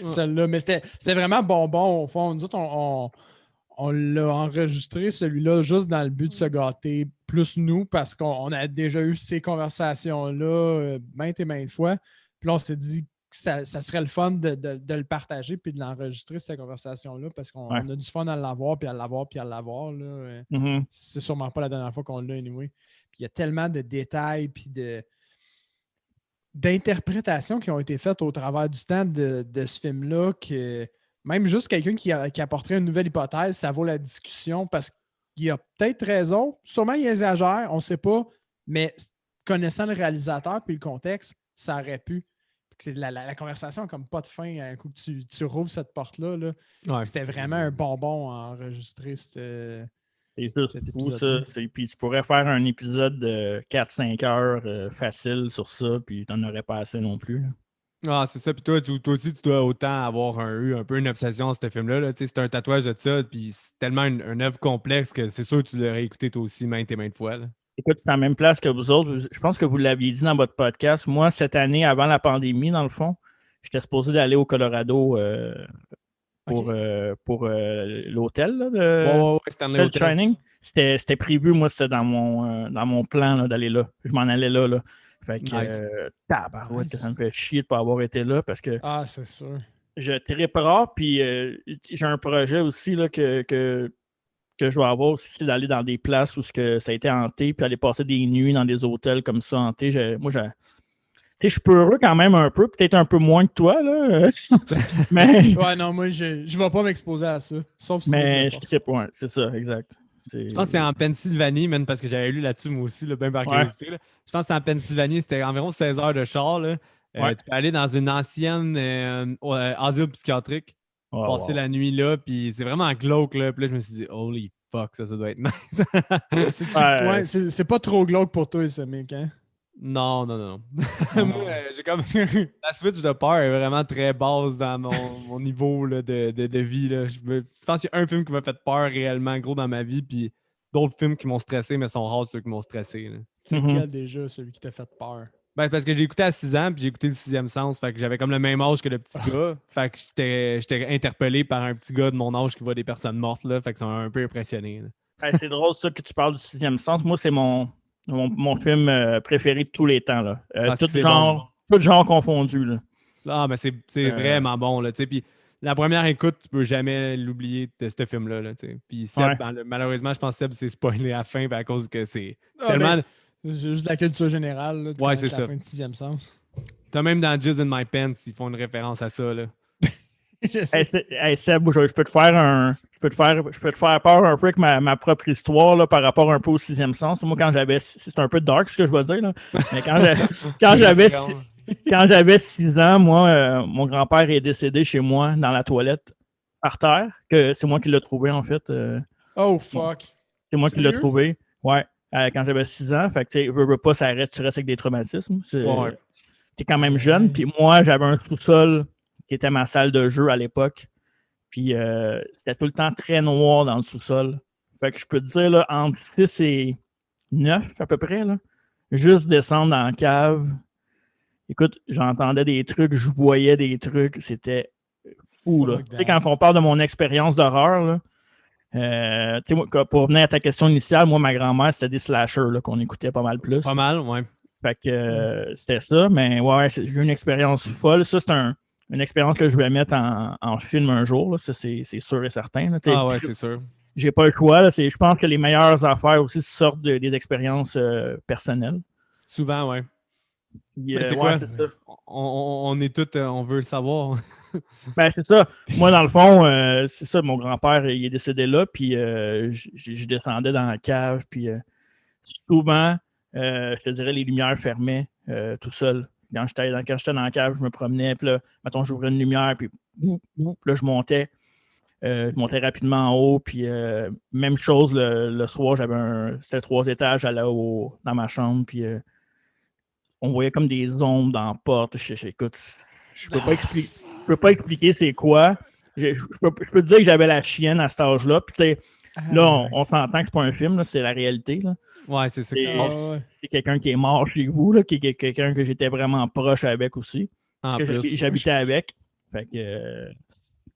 S3: Celle-là. Mais c'était vraiment bonbon au fond. Nous autres, on l'a enregistré, celui-là, juste dans le but de se gâter, plus nous, parce qu'on a déjà eu ces conversations-là maintes et maintes fois. Puis là, on s'est dit que ça serait le fun de le partager puis de l'enregistrer, cette conversation-là, parce qu'on a du fun à l'avoir, puis à l'avoir, puis à l'avoir. Là. C'est sûrement pas la dernière fois qu'on l'a, anyway. Puis il y a tellement de détails, puis d'interprétations qui ont été faites au travers du temps de ce film-là que même juste quelqu'un qui apporterait une nouvelle hypothèse, ça vaut la discussion parce qu'il a peut-être raison. Sûrement, il exagère, on ne sait pas, mais connaissant le réalisateur puis le contexte, ça aurait pu. La conversation n'a comme pas de fin. Un coup que tu rouvres cette porte-là, là, c'était vraiment un bonbon à enregistrer. C'est
S1: fou, ça. Puis tu pourrais faire un épisode de 4-5 heures facile sur ça, puis tu n'en aurais pas assez non plus. Là.
S2: Ah, c'est ça. Puis toi aussi, tu dois autant avoir eu un peu une obsession à ce film-là. Là. C'est un tatouage de ça, puis c'est tellement une œuvre complexe que c'est sûr que tu l'aurais écouté toi aussi maintes et maintes fois. Là.
S1: Écoute, c'est à la même place que vous autres. Je pense que vous l'aviez dit dans votre podcast. Moi, cette année, avant la pandémie, dans le fond, j'étais supposé d'aller au Colorado pour l'hôtel là,
S2: Ouais, Stanley
S1: The
S2: Hotel.
S1: Shining. C'était prévu, moi, c'était dans mon plan là, d'aller là. Je m'en allais là. Fait que,
S2: Nice.
S1: tabarouette, que
S3: Nice.
S1: ça me fait chier de ne pas avoir été là parce que
S3: Ah, c'est sûr.
S1: je trippe rare, puis j'ai un projet aussi là, que je vais avoir aussi, c'est d'aller dans des places où ça a été hanté, puis aller passer des nuits dans des hôtels comme ça hantés. Je suis peureux quand même un peu, peut-être un peu moins que toi, là. mais
S3: Ouais, non, moi, je vais pas m'exposer à ça. Sauf si
S1: mais je trippe, ouais, c'est ça, exact.
S2: Je pense que c'est en Pennsylvanie, même parce que j'avais lu là-dessus moi aussi, là, bien par
S1: Ouais,
S2: curiosité. Là. Je pense que c'est en Pennsylvanie, c'était environ 16 heures de char. Là.
S1: ouais.
S2: Tu peux aller dans une ancienne asile psychiatrique,
S1: Oh,
S2: passer
S1: wow.
S2: la nuit là, puis c'est vraiment glauque. Là. Puis là, je me suis dit, holy fuck, ça doit être nice.
S1: Ouais,
S3: C'est pas trop glauque pour toi, ça, mec, hein?
S2: Non.
S1: non,
S2: Moi, j'ai comme. La switch de peur est vraiment très basse dans mon niveau là, de vie. Là. Je pense qu'il y a un film qui m'a fait peur réellement gros dans ma vie, puis d'autres films qui m'ont stressé, mais sont rares ceux qui m'ont stressé. Là.
S3: C'est
S1: Mhm.
S3: lequel déjà, celui qui t'a fait peur?
S2: Ben, parce que j'ai écouté à 6 ans, puis j'ai écouté le sixième sens. Fait que j'avais comme le même âge que le petit gars. Fait que j'étais interpellé par un petit gars de mon âge qui voit des personnes mortes. Là. Fait que ça m'a un peu impressionné. Là.
S1: Ouais, c'est drôle ça que tu parles du sixième sens. Moi, c'est mon film préféré de tous les temps. Là.
S2: Ah, c'est que c'est bon.
S1: Tout genre confondu. Là.
S2: Ah, mais c'est vraiment bon. Là, tu sais. Puis la première écoute, tu peux jamais l'oublier de ce film-là. Là, tu sais. Puis Seb,
S1: Ouais.
S2: malheureusement, je pense que Seb s'est spoilé à la fin à cause que c'est
S3: Ah,
S2: tellement.
S3: ben, c'est juste de la culture générale, là,
S2: Ouais,
S3: quand
S2: c'est
S3: la
S2: ça.
S3: fin de sixième sens.
S2: T'as même dans Jizz in My Pants, ils font une référence à ça. Là.
S3: Je sais.
S1: Hey, Seb, je peux te faire je peux te faire peur un peu avec ma propre histoire là, par rapport un peu au sixième sens. Moi, quand j'avais. C'est un peu dark ce que je vais dire, là. Mais quand j'avais. Quand j'avais 6 ans, moi, mon grand-père est décédé chez moi dans la toilette, par terre, que c'est moi qui l'ai trouvé, en fait.
S3: Oh,
S1: Bon,
S3: fuck.
S1: c'est moi qui l'ai
S3: Sérieux?
S1: trouvé. Ouais. Quand j'avais 6 ans. Fait que, tu sais, veux pas, tu restes avec des traumatismes.
S2: Ouais.
S1: T'es quand même
S3: Aïe,
S1: jeune.
S3: aïe.
S1: Puis moi, j'avais un sous-sol qui était ma salle de jeu à l'époque. Puis c'était tout le temps très noir dans le sous-sol. Fait que je peux te dire, là, entre 6 et 9 à peu près, là, juste descendre dans la cave. Écoute, j'entendais des trucs, je voyais des trucs, c'était fou, là.
S3: Fuck
S1: Tu sais,
S3: that.
S1: quand on parle de mon expérience d'horreur, là, tu sais, pour revenir à ta question initiale, moi, ma grand-mère, c'était des slashers là, qu'on écoutait pas mal plus.
S2: Pas mal, ouais.
S1: Fait que c'était ça, mais ouais, j'ai eu une expérience folle. Ça, c'est une expérience que je vais mettre en film un jour, là. Ça, c'est sûr et certain. Là.
S2: Ah ouais, c'est sûr.
S1: J'ai pas le choix. Là. Je pense que les meilleures affaires aussi sortent des expériences personnelles.
S2: Souvent, ouais.
S1: Puis,
S2: Mais c'est
S1: ouais,
S2: quoi?
S1: c'est ça.
S2: On est tous, on veut le savoir.
S1: Ben, c'est ça. Moi, dans le fond, c'est ça. Mon grand-père, il est décédé là, puis je descendais dans la cave, puis souvent, je te dirais, les lumières fermaient tout seul. Quand j'étais dans la cave, je me promenais, puis là, mettons, j'ouvrais une lumière, puis là, je montais. Je montais rapidement en haut, puis même chose le soir, c'était 3 étages, j'allais dans ma chambre, puis on voyait comme des ombres dans la porte. Écoute, je peux pas expliquer c'est quoi. Je peux te dire que j'avais la chienne à cet âge-là, puis là, on s'entend que c'est pas un film, là, c'est la réalité. Là.
S2: Ouais, c'est ça qui se passe.
S1: C'est quelqu'un qui est mort chez vous, là, qui est quelqu'un que j'étais vraiment proche avec aussi.
S2: En
S1: Parce que
S2: plus.
S1: j'habitais avec. Fait que,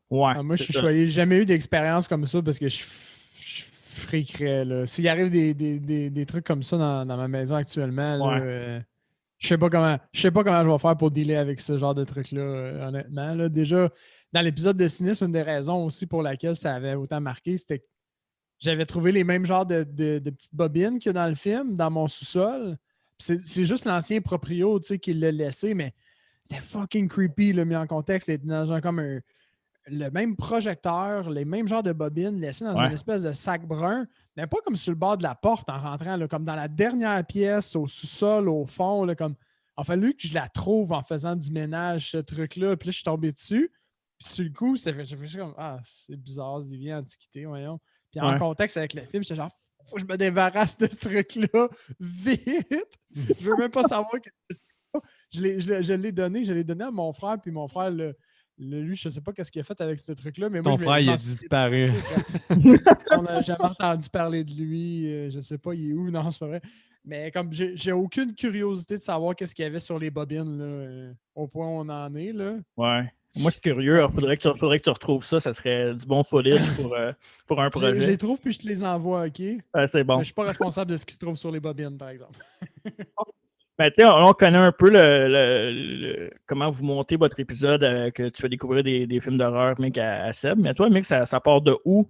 S1: ouais.
S3: Ah, moi, je n'ai jamais eu d'expérience comme ça parce que je friquerais. Là. S'il arrive des trucs comme ça dans ma maison actuellement, là,
S1: Ouais.
S3: je sais pas comment je vais faire pour dealer avec ce genre de trucs-là, honnêtement. Là. Déjà, dans l'épisode de Sinistre, une des raisons aussi pour laquelle ça avait autant marqué, c'était que j'avais trouvé les mêmes genres de petites bobines qu'il y a dans le film, dans mon sous-sol. C'est juste l'ancien proprio qui l'a laissé, mais c'était fucking creepy, là, mis en contexte. C'était dans comme le même projecteur, les mêmes genres de bobines laissées dans une espèce de sac brun, mais pas comme sur le bord de la porte en rentrant, là, comme dans la dernière pièce, au sous-sol, au fond. Là, comme... Il a fallu que je la trouve en faisant du ménage, ce truc-là. Puis là, je suis tombé dessus. Puis sur le coup, j'ai fait comme ah, c'est bizarre, c'est des vieilles antiquités, voyons. Puis en contexte avec le film, j'étais genre faut que je me débarrasse de ce truc-là vite. Je veux même pas savoir que je l'ai donné à mon frère, puis mon frère lui, je sais pas qu'est-ce qu'il a fait avec ce truc-là, mais
S2: Ton
S3: moi,
S2: frère, il a disparu.
S3: On n'a jamais entendu parler de lui. Je sais pas, il est où? Non, c'est pas vrai. Mais comme j'ai aucune curiosité de savoir qu'est-ce qu'il y avait sur les bobines, là, au point où on en est. Là.
S1: Ouais. Moi, je suis curieux. Il faudrait que tu retrouves ça. Ça serait du bon footage pour un
S3: Je les
S1: projet.
S3: trouve puis je te les envoie, OK?
S1: C'est bon.
S3: Mais je suis pas responsable de ce qui se trouve sur les bobines, par exemple.
S1: Ben, on connaît un peu comment vous montez votre épisode, que tu fais découvrir des films d'horreur, Mick, à Seb. Mais toi, Mick, ça part de où,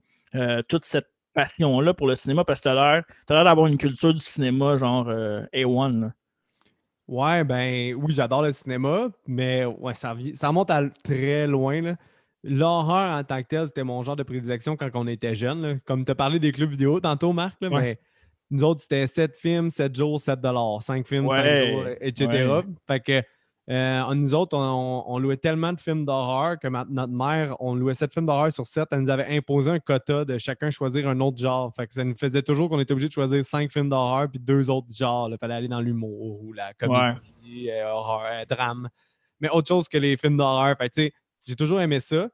S1: toute cette passion-là pour le cinéma? Parce que t'as l'air d'avoir une culture du cinéma, genre A1. Là.
S2: Ouais, ben oui, j'adore le cinéma, mais ouais, ça remonte à très loin, là. L'horreur en tant que tel, c'était mon genre de prédilection quand on était jeune, là. Comme tu as parlé des clubs vidéo tantôt, Marc, là,
S1: Ouais.
S2: mais nous autres, c'était 7 films, 7 jours, 7 $. 5 films, 5 jours,
S1: Ouais.
S2: etc. Fait que nous autres, on louait tellement de films d'horreur que notre mère, on louait 7 films d'horreur sur 7. Elle nous avait imposé un quota de chacun choisir un autre genre. Fait que ça nous faisait toujours qu'on était obligé de choisir 5 films d'horreur puis 2 autres genres. Il fallait aller dans l'humour ou la
S1: Ouais.
S2: comédie, horreur, drame. Mais autre chose que les films d'horreur. Fait que, tu sais, j'ai toujours aimé ça.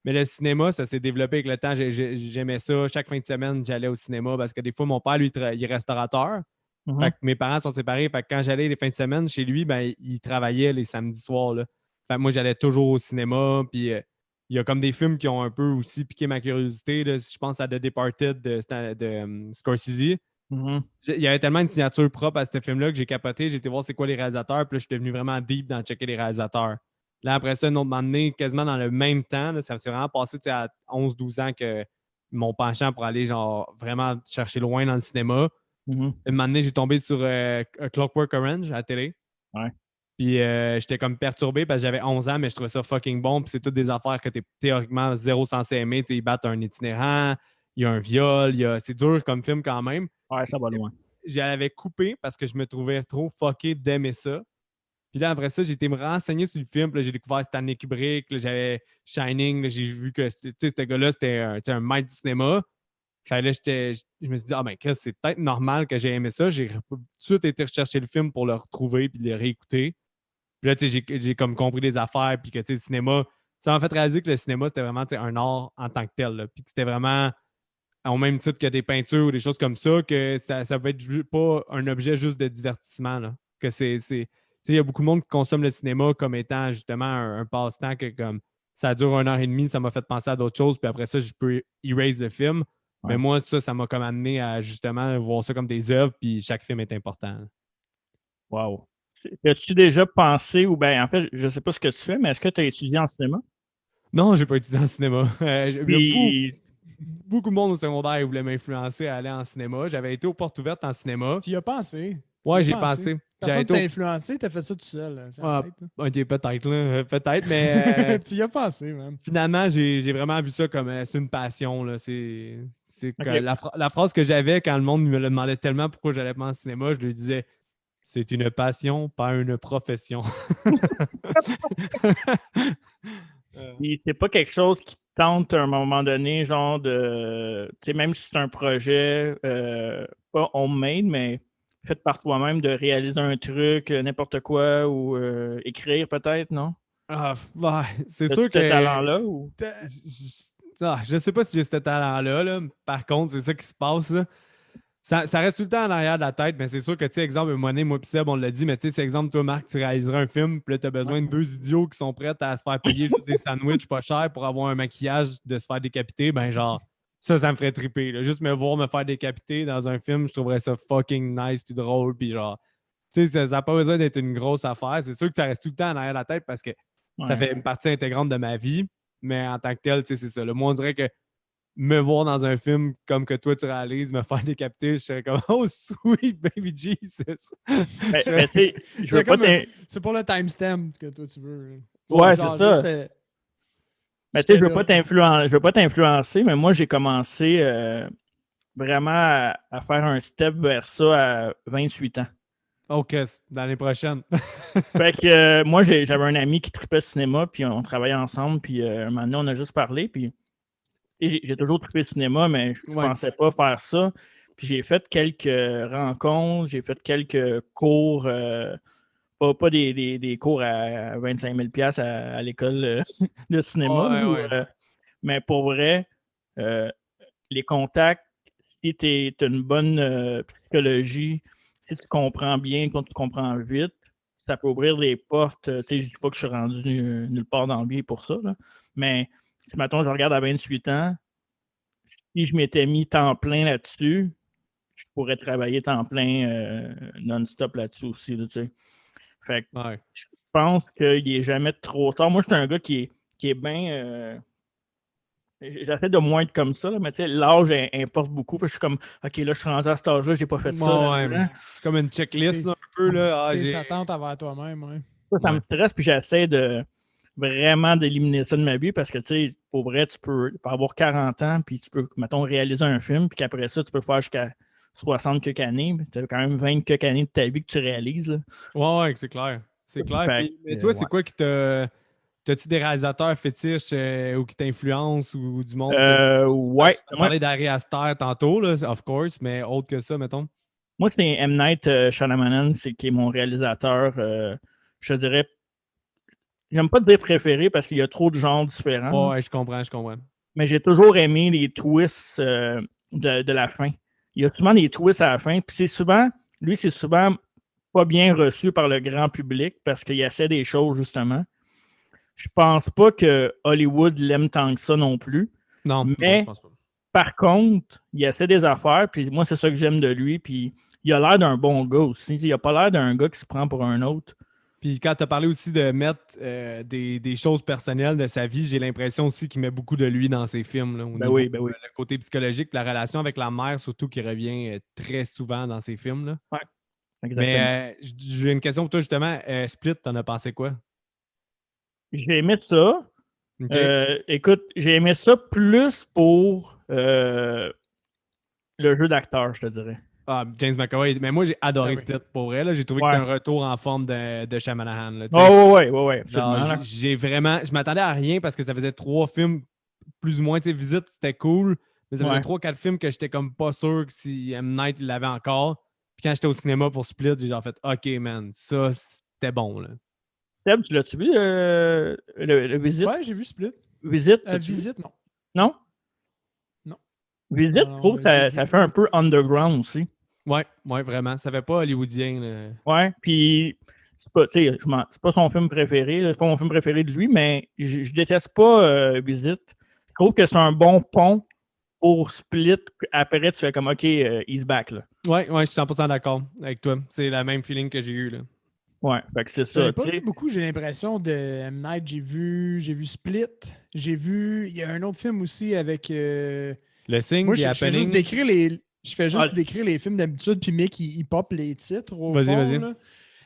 S2: Mais le cinéma, ça s'est développé avec le temps. J'aimais ça. Chaque fin de semaine, j'allais au cinéma parce que des fois, mon père, lui, il est restaurateur. Fait
S1: Mhm.
S2: que mes parents sont séparés. Fait que quand j'allais les fins de semaine chez lui, ben, il travaillait les samedis soirs. Là. Fait que moi, j'allais toujours au cinéma. Puis il y a comme des films qui ont un peu aussi piqué ma curiosité. Là. Je pense à The Departed de Scorsese.
S1: Mhm.
S2: Il y avait tellement une signature propre à ce film-là que j'ai capoté. J'ai été voir c'est quoi les réalisateurs. Puis là, je suis devenu vraiment deep dans checker les réalisateurs. Là, après ça, un autre moment donné, quasiment dans le même temps, là, ça s'est vraiment passé à 11-12 ans que mon penchant pour aller genre vraiment chercher loin dans le cinéma.
S1: Mhm.
S2: Un moment donné, j'ai tombé sur A Clockwork Orange à la télé.
S1: Ouais.
S2: Puis j'étais comme perturbé parce que j'avais 11 ans, mais je trouvais ça fucking bon. Puis c'est toutes des affaires que tu es théoriquement zéro censé aimer. Tu sais, ils battent un itinérant, il y a un viol, c'est dur comme film quand même.
S1: Ouais, ça va loin.
S2: J'avais coupé parce que je me trouvais trop fucké d'aimer ça. Puis là, après ça, j'ai été me renseigner sur le film. Puis là, j'ai découvert Stanley Kubrick. Là, j'avais Shining. Là, j'ai vu que ce gars-là, c'était un maître du cinéma. Fait là, je me suis dit, ah ben, Chris, c'est peut-être normal que j'ai aimé ça. J'ai tout de suite été rechercher le film pour le retrouver puis le réécouter. Puis là, tu sais, j'ai comme compris des affaires. Puis que, tu sais, le cinéma, ça m'a fait réaliser que le cinéma, c'était vraiment un art en tant que tel. Là. Puis que c'était vraiment au même titre que des peintures ou des choses comme ça, que ça peut être pas un objet juste de divertissement. Là. Que il y a beaucoup de monde qui consomme le cinéma comme étant justement un passe-temps que comme ça dure 1 heure et demie, ça m'a fait penser à d'autres choses, puis après ça, je peux erase le film.
S1: Ouais.
S2: Mais moi, ça m'a comme amené à justement voir ça comme des œuvres, puis chaque film est important.
S1: Wow. As-tu déjà pensé, ou bien, en fait, je ne sais pas ce que tu fais, mais est-ce que tu as étudié en cinéma?
S2: Non, j'ai pas étudié en cinéma.
S1: Puis,
S2: Beaucoup de monde au secondaire voulait m'influencer à aller en cinéma. J'avais été aux portes ouvertes en cinéma.
S3: Tu y as pensé.
S2: Ouais, j'ai pensé.
S3: Personne t'a influencé, t'as fait ça tout seul.
S2: Ah, ok, peut-être, là. Peut-être, mais
S3: tu y as pensé, man.
S2: finalement, j'ai vraiment vu ça comme c'est une passion. Là. C'est
S1: okay.
S2: la phrase que j'avais quand le monde me le demandait tellement pourquoi j'allais pas en cinéma, je lui disais c'est une passion, pas une profession.
S1: C'est pas quelque chose qui tente à un moment donné, genre de. Tu sais, même si c'est un projet pas homemade, mais fait par toi-même, de réaliser un truc, n'importe quoi, ou écrire peut-être, non?
S2: Ah, ouais, c'est sûr que.
S1: Ce talent-là ou.
S2: Je sais pas si j'ai ce talent-là. Là. Par contre, c'est ça qui se passe. Là. Ça reste tout le temps en arrière de la tête, mais c'est sûr que, tu sais, exemple, moi puis Seb, on l'a dit, mais tu sais, c'est exemple, toi, Marc, tu réaliserais un film, puis là, tu as besoin de 2 idiots qui sont prêts à se faire payer juste des sandwichs pas chers pour avoir un maquillage de se faire décapiter, ben genre, ça me ferait triper. Là. Juste me voir me faire décapiter dans un film, je trouverais ça fucking nice puis drôle, puis genre, tu sais, ça n'a pas besoin d'être une grosse affaire. C'est sûr que ça reste tout le temps en arrière de la tête parce que ça fait une partie intégrante de ma vie, mais en tant que tel, tu sais, c'est ça. Moi, on dirait que me voir dans un film comme que toi tu réalises, me faire décapiter, je serais comme oh sweet baby Jesus.
S3: C'est pour le timestamp que toi tu veux.
S1: Ouais, c'est ça. Mais tu sais, je veux pas t'influencer, mais moi j'ai commencé vraiment à faire un step vers ça à 28 ans.
S2: OK, l'année prochaine.
S1: Fait que moi j'avais un ami qui tripait cinéma, puis on travaillait ensemble, puis un moment donné on a juste parlé, puis j'ai toujours trippé cinéma, mais je pensais pas faire ça. Puis j'ai fait quelques rencontres, j'ai fait quelques cours, pas des cours à 25 000 $ à l'école de cinéma. Mais pour vrai, les contacts, si tu as une bonne psychologie, si tu comprends bien, quand tu comprends vite, ça peut ouvrir des portes. Tu sais, je dis pas que je suis rendu nulle part dans le bien pour ça, là, mais si, mettons, je regarde à 28 ans, si je m'étais mis temps plein là-dessus, je pourrais travailler temps plein non-stop là-dessus aussi, là, tu sais. Fait que
S2: Ouais.
S1: je pense qu'il n'est jamais trop tard. Moi, je suis un gars qui est bien. J'essaie de moins être comme ça, là, mais tu sais, l'âge importe beaucoup. Je suis comme, OK, là, je suis rendu à cet âge-là, j'ai pas fait ça.
S2: Ouais,
S1: Là.
S2: c'est comme une checklist là, un peu. Là.
S3: Tes attentes envers toi-même, ouais.
S1: Ça me stresse, puis j'essaie de vraiment d'éliminer ça de ma vie parce que, tu sais, pour vrai, tu peux avoir 40 ans, puis tu peux, mettons, réaliser un film, puis qu'après ça, tu peux faire jusqu'à 60 quelques années. Tu as quand même 20 quelques années de ta vie que tu réalises. Là.
S2: Ouais, c'est clair. C'est clair.
S1: Fait
S2: Puis, mais
S1: que,
S2: toi, c'est
S1: ouais.
S2: quoi qui t'a. T'as-tu des réalisateurs fétiches ou qui t'influencent ou du monde que
S1: Ouais.
S2: tu as parlé d'Ari Aster tantôt, là, of course, mais autre que ça, mettons.
S1: Moi, c'est M. Night Shyamalan, qui est mon réalisateur, je te dirais, j'aime pas te dire préféré parce qu'il y a trop de genres différents,
S2: Ouais, je comprends.
S1: mais j'ai toujours aimé les twists de la fin. Il y a souvent des twists à la fin, puis c'est souvent pas bien reçu par le grand public parce qu'il essaie des choses, justement. Je pense pas que Hollywood l'aime tant que ça non plus,
S2: Non,
S1: mais
S2: je pense pas.
S1: par contre, il essaie des affaires, puis moi, c'est ça que j'aime de lui, puis il a l'air d'un bon gars aussi. Il a pas l'air d'un gars qui se prend pour un autre.
S2: Puis quand tu as parlé aussi de mettre des choses personnelles de sa vie, j'ai l'impression aussi qu'il met beaucoup de lui dans ses films. Là, au niveau
S1: Oui.
S2: le côté psychologique, la relation avec la mère, surtout, qui revient très souvent dans ses films. Là.
S1: Ouais, exactement.
S2: Mais j'ai une question pour toi, justement. Split, t'en as pensé quoi?
S1: J'ai aimé ça.
S2: OK.
S1: Écoute, j'ai aimé ça plus pour le jeu d'acteur, je te dirais.
S2: Ah, James McAvoy. Mais moi, j'ai adoré
S3: oui.
S2: Split pour vrai. Là. J'ai trouvé que c'était un retour en forme de Shyamalan. Là,
S1: Ouais, absolument.
S2: genre, j'ai vraiment. Je m'attendais à rien parce que ça faisait 3 films, plus ou moins. Tu sais, Visite, c'était cool. Mais ça faisait 3-4 films que j'étais comme pas sûr que si M. Night l'avait encore. Puis quand j'étais au cinéma pour Split, j'ai genre fait OK, man, ça, c'était bon. Là.
S1: Seb, tu l'as-tu vu, le Visite?
S3: Ouais, j'ai vu Split.
S1: Visite,
S3: Visite, non.
S1: Non?
S3: Non.
S1: Visite, je trouve que ça fait un peu underground aussi.
S2: Ouais, vraiment. Ça fait pas hollywoodien. Là.
S1: Ouais, puis c'est pas son film préféré, c'est pas mon film préféré de lui, mais je déteste pas Visite. Je trouve que c'est un bon pont pour Split. Après, tu fais comme OK, he's back. Là.
S2: Ouais, je suis 100% d'accord avec toi. C'est la même feeling que j'ai eu. Là.
S1: Ouais, fait que c'est
S3: J'en
S1: ça.
S3: ai pas vu beaucoup, j'ai l'impression, de M. Night. J'ai vu Split. Il y a un autre film aussi avec.
S2: Le Thing,
S3: Moi,
S2: The
S3: je fais
S2: Happening.
S3: juste décrire décrire les films d'habitude, puis Mick, il pop les titres au fond.
S2: Vas-y.
S3: Là.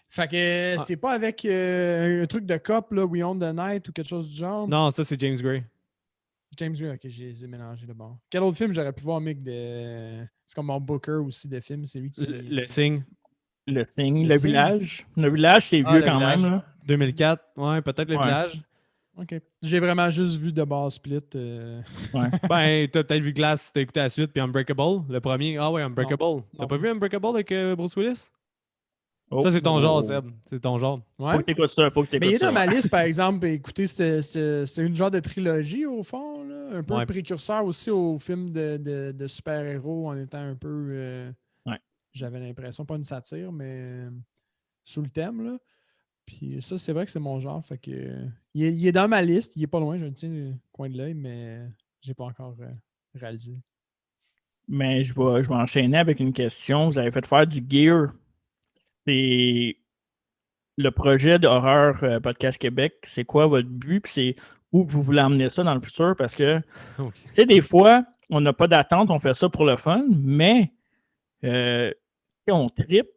S3: Fait que c'est pas avec un truc de cop, là, We Own the Night ou quelque chose du genre.
S2: Non, ça, c'est James Gray.
S3: James Gray, ok, j'ai mélangé de bord. Quel autre film j'aurais pu voir, Mick, de. C'est comme mon Booker aussi de film, c'est lui qui.
S2: Le Thing.
S1: Le Thing,
S3: Le
S1: le
S3: Thing.
S1: village. Le village, c'est vieux
S2: Le
S1: quand
S2: Village.
S1: même. Là.
S2: 2004. Ouais, peut-être le village.
S3: Ok. J'ai vraiment juste vu de base Split.
S1: Ouais.
S2: Ben, t'as peut-être vu Glass, t'as écouté la suite, puis Unbreakable, le premier. Ah ouais, Unbreakable. T'as pas vu Unbreakable avec Bruce Willis?
S1: Oh.
S2: Ça, c'est ton genre, Seb. C'est ton genre.
S3: Ouais.
S1: Faut que t'écoutes ça.
S3: Mais il est dans ma liste, par exemple. Écoutez, c'est une genre de trilogie, au fond. Là, un peu précurseur aussi au film de super-héros en étant un peu. J'avais l'impression, pas une satire, mais sous le thème. Là. Puis ça, c'est vrai que c'est mon genre. Fait que, il est dans ma liste. Il est pas loin, je le tiens au coin de l'œil, mais j'ai pas encore réalisé.
S1: Mais je vais enchaîner avec une question. Vous avez fait faire du gear. C'est le projet d'horreur Podcast Québec. C'est quoi votre but? Puis c'est où vous voulez emmener ça dans le futur? Parce que, tu sais, des fois, on n'a pas d'attente, on fait ça pour le fun, mais on trippe.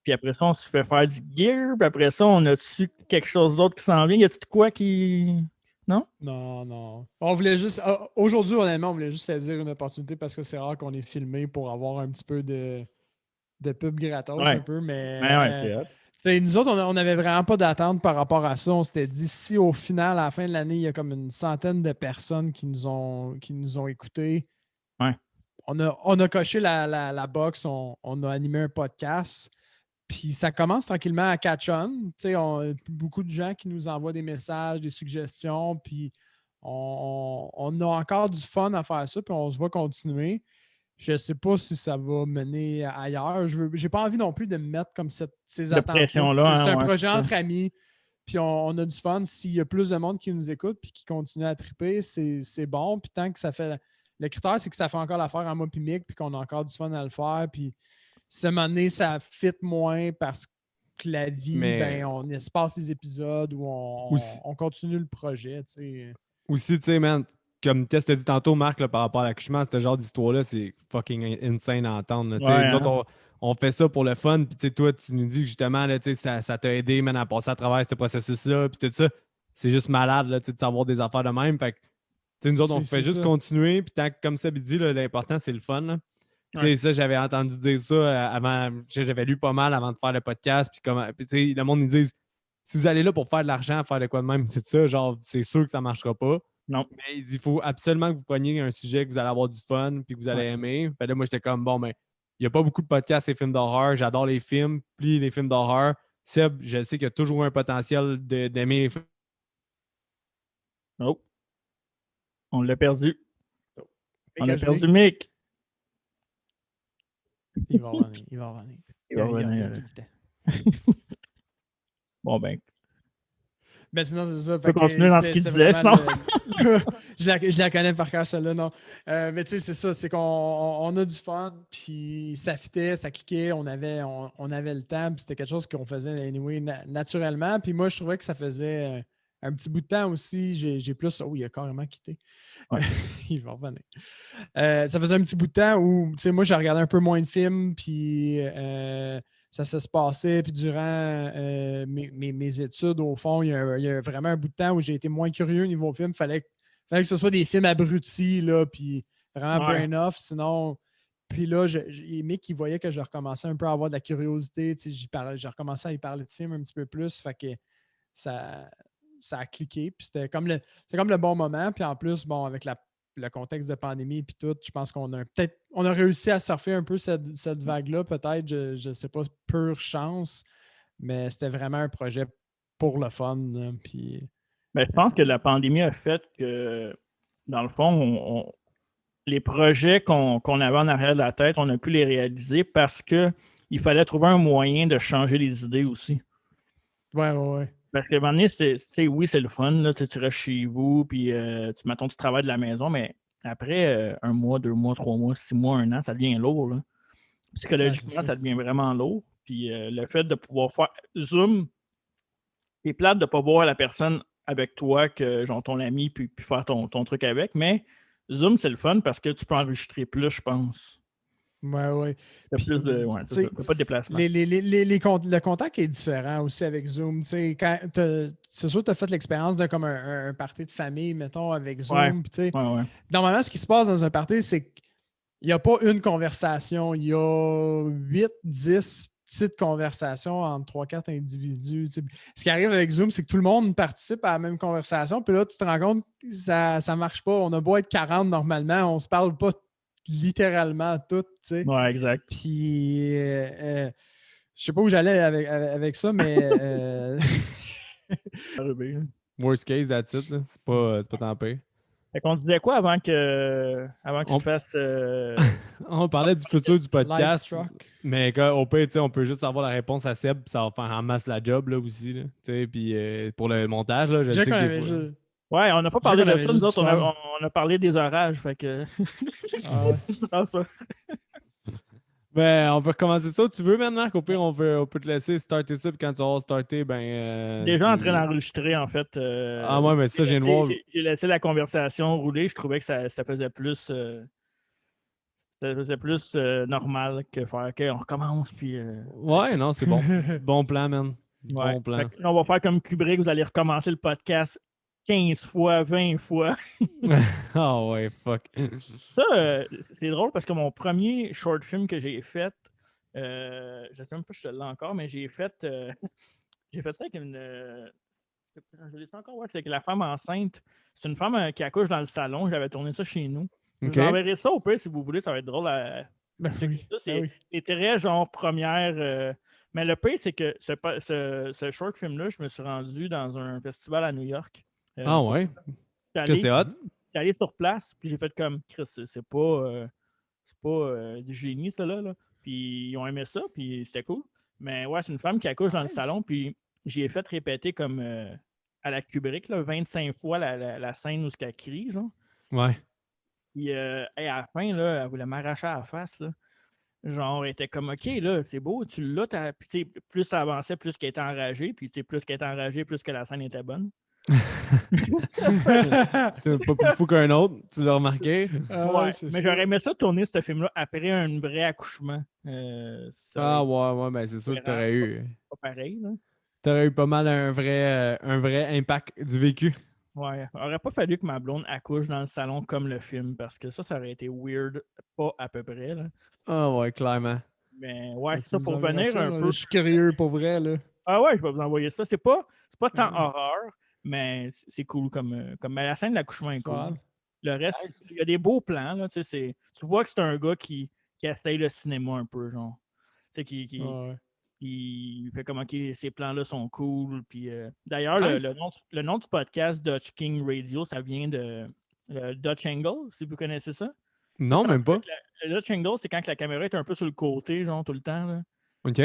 S1: Puis après ça, on se fait faire du gear. Puis après ça, on a-tu quelque chose d'autre qui s'en vient? Y a-tu de quoi qui. Non?
S3: Non. On voulait juste. Aujourd'hui, honnêtement, on voulait juste saisir une opportunité parce que c'est rare qu'on est filmé pour avoir un petit peu de pub gratos un peu. Mais
S1: c'est hot.
S3: Nous autres, on n'avait vraiment pas d'attente par rapport à ça. On s'était dit, si au final, à la fin de l'année, il y a comme une centaine de personnes qui nous ont écoutés, on a coché la box, on a animé un podcast. Puis ça commence tranquillement à catch on. Beaucoup de gens qui nous envoient des messages, des suggestions, puis on a encore du fun à faire ça, puis on se voit continuer. je sais pas si ça va mener ailleurs. J'ai pas envie non plus de me mettre comme ces attentes.
S1: pression-là,
S3: C'est un
S1: ouais,
S3: projet
S1: c'est ça.
S3: entre amis, puis on a du fun. S'il y a plus de monde qui nous écoute puis qui continue à triper, c'est bon. Puis tant que ça fait... Le critère, c'est que ça fait encore l'affaire à moi puis Mick, puis qu'on a encore du fun à le faire. Puis ce moment donné, ça fit moins parce que la vie,
S2: Mais
S3: on espace les épisodes ou
S2: aussi,
S3: on continue le projet, tu sais.
S2: aussi, tu sais, man, comme Tess t'a dit tantôt, Marc, là, par rapport à l'accouchement, ce genre d'histoire-là, c'est fucking insane à entendre. Là, tu sais.
S1: Ouais,
S2: Nous autres,
S1: hein.
S2: on fait ça pour le fun, puis tu sais, toi, tu nous dis que justement, là, tu sais, ça t'a aidé, man, à passer à travers ce processus-là, puis tout ça. C'est juste malade, là, tu sais, de savoir des affaires de même. Fait que, tu sais, nous autres, on fait
S3: C'est
S2: juste
S3: ça.
S2: continuer, puis tant que, comme ça dit, là, l'important, c'est le fun. Là. Tu
S1: Ouais.
S2: sais, ça, j'avais entendu dire ça avant, j'avais lu pas mal avant de faire le podcast, puis tu sais, le monde, ils disent, si vous allez là pour faire de l'argent, faire de quoi de même, c'est ça, genre, c'est sûr que ça marchera pas.
S1: Non.
S2: Mais il dit, il faut absolument que vous preniez un sujet que vous allez avoir du fun puis que vous allez aimer. Fait là, moi, j'étais comme, bon, mais il n'y a pas beaucoup de podcasts et films d'horreur. J'adore les films, puis les films d'horreur. Seb, je sais qu'il y a toujours un potentiel d'aimer les films.
S1: Oh, on l'a perdu.
S3: Fait
S1: On
S3: que
S1: a
S3: je
S1: perdu
S3: l'ai.
S1: Mick.
S3: Il va revenir. Il va revenir.
S1: Il va revenir.
S3: tout le temps.
S1: Bon, ben,
S3: Ben sinon, c'est ça.
S1: on peut continuer dans ce qu'il disait, sinon.
S3: Je la connais par cœur, celle-là, non. Mais tu sais, c'est ça, c'est qu'on a du fun, puis ça fitait, ça cliquait, on avait le temps, puis c'était quelque chose qu'on faisait anyway, naturellement. Puis moi, je trouvais que ça faisait un petit bout de temps aussi. J'ai plus. Oh, il a carrément quitté.
S1: Ouais.
S3: Il va revenir. Ça faisait un petit bout de temps où, tu sais, moi, j'ai regardé un peu moins de films, puis ça se passait. Puis durant mes études, au fond, il y a vraiment un bout de temps où j'ai été moins curieux au niveau film. Fallait que ce soit des films abrutis, là, puis vraiment
S1: Ouais.
S3: brain off. Sinon, puis là, Mick, il voyait que je recommençais un peu à avoir de la curiosité. Tu sais, j'ai recommencé à y parler de films un petit peu plus. Fait que ça a cliqué. Puis c'est comme le bon moment. Puis en plus, bon, avec le contexte de pandémie puis tout, je pense qu'on a réussi à surfer un peu cette vague-là, peut-être, je ne sais pas, pure chance, mais c'était vraiment un projet pour le fun. Là, puis,
S1: Ben, je pense que la pandémie a fait que, dans le fond, les projets qu'on avait en arrière de la tête, on a pu les réaliser parce qu'il fallait trouver un moyen de changer les idées aussi.
S3: Ouais.
S1: Parce qu'à un moment donné, oui, c'est le fun, là, tu restes chez vous, puis tu travailles de la maison, mais après 1 mois, 2 mois, 3 mois, 6 mois, 1 an, ça devient lourd. Là. Psychologiquement, ça devient vraiment lourd. Puis le fait de pouvoir faire Zoom, c'est plate de ne pas voir la personne avec toi, que genre ton ami, puis faire ton truc avec, mais Zoom, c'est le fun parce que tu peux enregistrer plus, je pense.
S3: Ouais.
S1: T'as plus de. Ouais, c'est ça. T'as pas de déplacement.
S3: Le contact est différent aussi avec Zoom. C'est sûr que tu as fait l'expérience de comme un party de famille, mettons, avec Zoom.
S1: Ouais.
S3: Normalement, ce qui se passe dans un party, c'est qu'il n'y a pas une conversation. Il y a 8, 10 petites conversations entre 3-4 individus. T'sais. Ce qui arrive avec Zoom, c'est que tout le monde participe à la même conversation. Puis là, tu te rends compte que ça ne marche pas. On a beau être 40 normalement, on ne se parle pas littéralement tout, tu sais.
S1: Ouais, exact.
S3: Puis, je sais pas où j'allais avec ça, mais...
S2: Worst case, that's it. Là. C'est pas tant pire.
S1: Fait qu'on disait quoi avant que tu fasses...
S2: On parlait du futur du podcast,
S3: Lightstruck.
S2: mais au pire, on peut juste avoir la réponse à Seb, puis ça va faire en masse la job là, aussi. Là, puis pour le montage, là, je sais que des fois...
S1: Ouais, on n'a pas parlé de ça, nous autres,
S3: fun.
S1: on a parlé des orages, fait que... Je pense pas.
S2: Ben, on peut recommencer ça. Tu veux, maintenant? Au pire, on peut te laisser starter ça, puis quand tu vas starter, ben...
S1: Déjà en train d'enregistrer, en fait.
S2: Ah ouais, mais ça, je viens de voir...
S1: J'ai laissé la conversation rouler, je trouvais que ça faisait plus... Ça faisait plus normal que faire OK, on recommence, puis...
S2: Ouais, non, c'est bon. Bon plan, man. Bon plan.
S1: Là, on va faire comme Kubrick, vous allez recommencer le podcast 15 fois, 20 fois.
S2: Ah ouais, fuck.
S1: Ça, c'est drôle parce que mon premier short film que j'ai fait, je sais même pas si je l'ai encore, mais j'ai fait ça avec une... je l'ai fait encore, ouais, c'est avec la femme enceinte. C'est une femme qui accouche dans le salon. J'avais tourné ça chez nous.
S2: Okay.
S1: Je vous enverrai ça au pire si vous voulez, ça va être drôle à... C'est très genre première... Mais le pire, c'est que ce short film-là, je me suis rendu dans un festival à New York.
S2: Ah ouais?
S1: Que
S2: c'est hot?
S1: J'allais sur place, puis j'ai fait comme Chris, c'est pas pas du génie, ça là. Puis ils ont aimé ça, puis c'était cool. Mais ouais, c'est une femme qui accouche dans le salon, puis j'ai fait répéter comme à la Kubrick, là, 25 fois la scène où elle crie, genre.
S2: Ouais.
S1: Puis à la fin, là, elle voulait m'arracher à la face, là. Genre, elle était comme, OK, là, c'est beau, tu l'as. Puis, tu sais, plus ça avançait, plus qu'elle était enragée. Puis, tu sais, plus qu'elle était enragée, plus que la scène était bonne.
S2: C'est pas plus fou qu'un autre, tu l'as remarqué?
S1: Ouais,
S3: c'est
S1: mais
S3: ça.
S1: j'aurais aimé ça tourner ce film-là après un vrai accouchement. Ça aurait
S2: Ouais, ben c'est sûr que
S1: été pas pareil, là.
S2: t'aurais eu pas mal un vrai impact du vécu.
S1: Ouais, il aurait pas fallu que ma blonde accouche dans le salon comme le film, parce que ça aurait été weird, pas à peu près, là.
S2: Ah ouais, clairement.
S1: Mais ouais, c'est
S3: Tu
S1: ça,
S3: nous
S1: pour
S3: enverras
S1: venir
S3: ça,
S1: un
S3: là.
S1: peu.
S3: Je suis curieux pour vrai, là.
S1: Ah ouais, je vais vous envoyer ça. C'est pas tant
S3: Ouais.
S1: horreur, mais c'est cool mais la scène de l'accouchement est
S3: C'est
S1: cool.
S3: pas grave.
S1: Le reste, il y a des beaux plans, là, tu sais, tu vois que c'est un gars qui essaye le cinéma un peu, genre. Tu sais,
S3: Ouais.
S1: qui fait comme, OK, ces plans-là sont cool. Puis, d'ailleurs,
S2: Nice.
S1: le nom du podcast Dutch King Radio, ça vient de Dutch Angle, si vous connaissez ça.
S2: Non,
S1: C'est un
S2: même
S1: peu
S2: pas.
S1: le Dutch Angle, c'est quand la caméra est un peu sur le côté, genre, tout le temps, là.
S2: OK.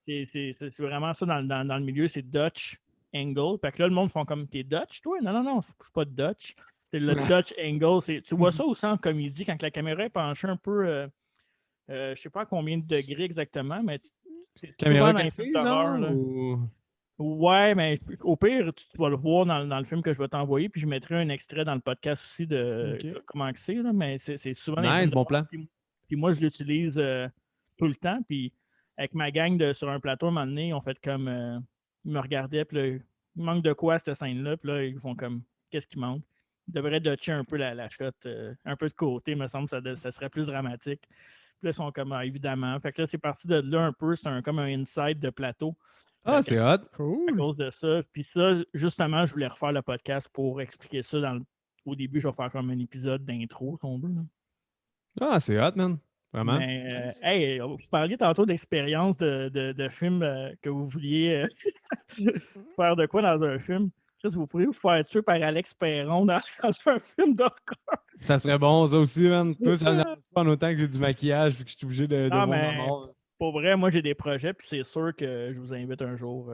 S1: C'est vraiment ça dans le milieu, c'est Dutch Angle. Fait que là, le monde font comme, t'es Dutch, toi? Non, non, non, c'est pas Dutch. C'est le Dutch Angle. Tu vois ça aussi en comédie, quand la caméra est penchée un peu, je sais pas à combien de degrés exactement, mais c'est
S2: Caméra
S1: souvent dans les films
S2: café,
S1: d'horreur,
S2: genre?
S1: là.
S2: Ou...
S1: Ouais, mais au pire, tu vas le voir dans le film que je vais t'envoyer, puis je mettrai un extrait dans le podcast aussi de
S3: Ok.
S1: comment que c'est, là, mais c'est souvent dans les
S2: Nice,
S1: films
S2: bon
S1: d'horreur.
S2: plan.
S1: Puis moi, je l'utilise tout le temps, puis avec ma gang sur un plateau, un moment donné, on fait comme... ils me regardaient, puis là, il manque de quoi, cette scène-là, puis là, ils font comme, qu'est-ce qui manque? Ils devraient dutcher un peu la shot, un peu de côté, me semble, ça serait plus dramatique. Puis là, ils sont comme, évidemment. Fait que là, c'est parti de là un peu, c'est comme un inside de plateau.
S2: Ah, c'est hot.
S1: À
S3: Cool.
S1: cause de ça. Puis ça, justement, je voulais refaire le podcast pour expliquer ça au début, je vais faire comme un épisode d'intro, si on veut, là.
S2: Ah, c'est hot, man. Vraiment.
S1: Mais, hey, vous parliez tantôt d'expérience de film que vous vouliez faire de quoi dans un film. Juste, vous pourriez vous faire tuer par Alex Perron dans un film d'horreur.
S2: Ça serait bon, ça aussi, man. Toi, ça me dérange pas en autant que j'ai du maquillage puis que je suis obligé de
S1: Non,
S2: voir ma
S1: mais
S2: mort.
S1: pour vrai, moi, j'ai des projets, puis c'est sûr que je vous invite un jour.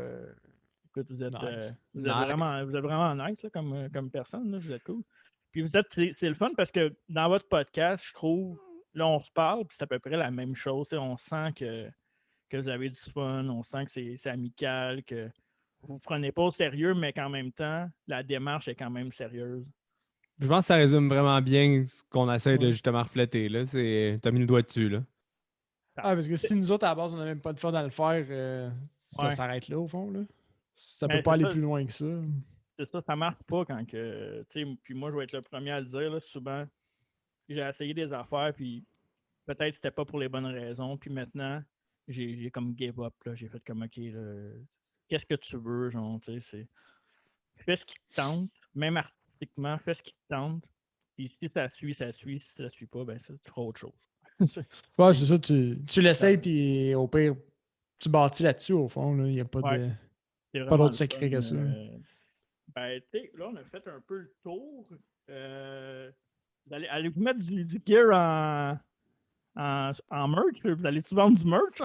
S1: Écoute,
S3: Nice.
S1: vous êtes
S2: Nice.
S1: vraiment nice là, comme personne, là, vous êtes cool. Puis c'est le fun parce que dans votre podcast, je trouve, là, on se parle, puis c'est à peu près la même chose. Tu sais, on sent que vous avez du fun, on sent que c'est amical, que vous ne prenez pas au sérieux, mais qu'en même temps, la démarche est quand même sérieuse.
S2: Je pense que ça résume vraiment bien ce qu'on essaie de
S3: Ouais.
S2: justement refléter, là. T'as mis le doigt dessus, là.
S3: Ah, parce que si nous autres, à la base, on n'a même pas de fun à le faire, ça
S1: Ouais.
S3: s'arrête là, au fond, là. Ça
S1: Mais
S3: peut pas
S1: c'est
S3: aller
S1: ça,
S3: plus loin que ça.
S1: C'est ça, ça marche pas quand que. Tu sais, puis moi, je vais être le premier à le dire, là, souvent, j'ai essayé des affaires, puis peut-être c'était pas pour les bonnes raisons, puis maintenant, j'ai comme give up, là. J'ai fait comme, OK, là, qu'est-ce que tu veux, genre, tu sais, fais ce qui te tente, même artistiquement, fais ce qui te tente, puis si ça suit, ça suit, si ça suit pas, ben ça, tu feras autre chose.
S3: Ouais, c'est ça, tu l'essayes, puis au pire, tu bâtis là-dessus, au fond, là. Il n'y a pas
S1: Ouais,
S3: de.
S1: c'est
S3: Pas
S1: vraiment
S3: d'autre
S1: le
S3: secret
S1: fun,
S3: que ça.
S1: Ben, tu sais, là, on a fait un peu le tour. Allez vous mettre du gear en merch? Vous allez-tu vendre du merch?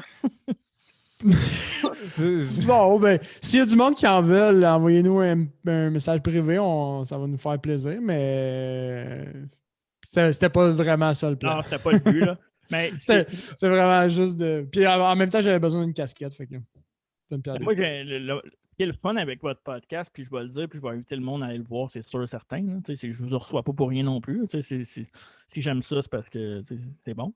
S3: Bon, ben, s'il y a du monde qui en veulent, envoyez-nous un message privé, ça va nous faire plaisir, mais c'était pas vraiment ça le plan.
S1: Non, c'était pas le but, là. Mais
S3: C'est vraiment juste de. Puis en même temps, j'avais besoin d'une casquette, fait que c'est une pierre deux
S1: moi,
S3: coups.
S1: ce qui est le fun avec votre podcast, puis je vais le dire, puis je vais inviter le monde à aller le voir, c'est sûr, certain. Là. Tu sais, je ne vous reçois pas pour rien non plus. Tu sais, si j'aime ça, c'est parce que tu sais, c'est bon.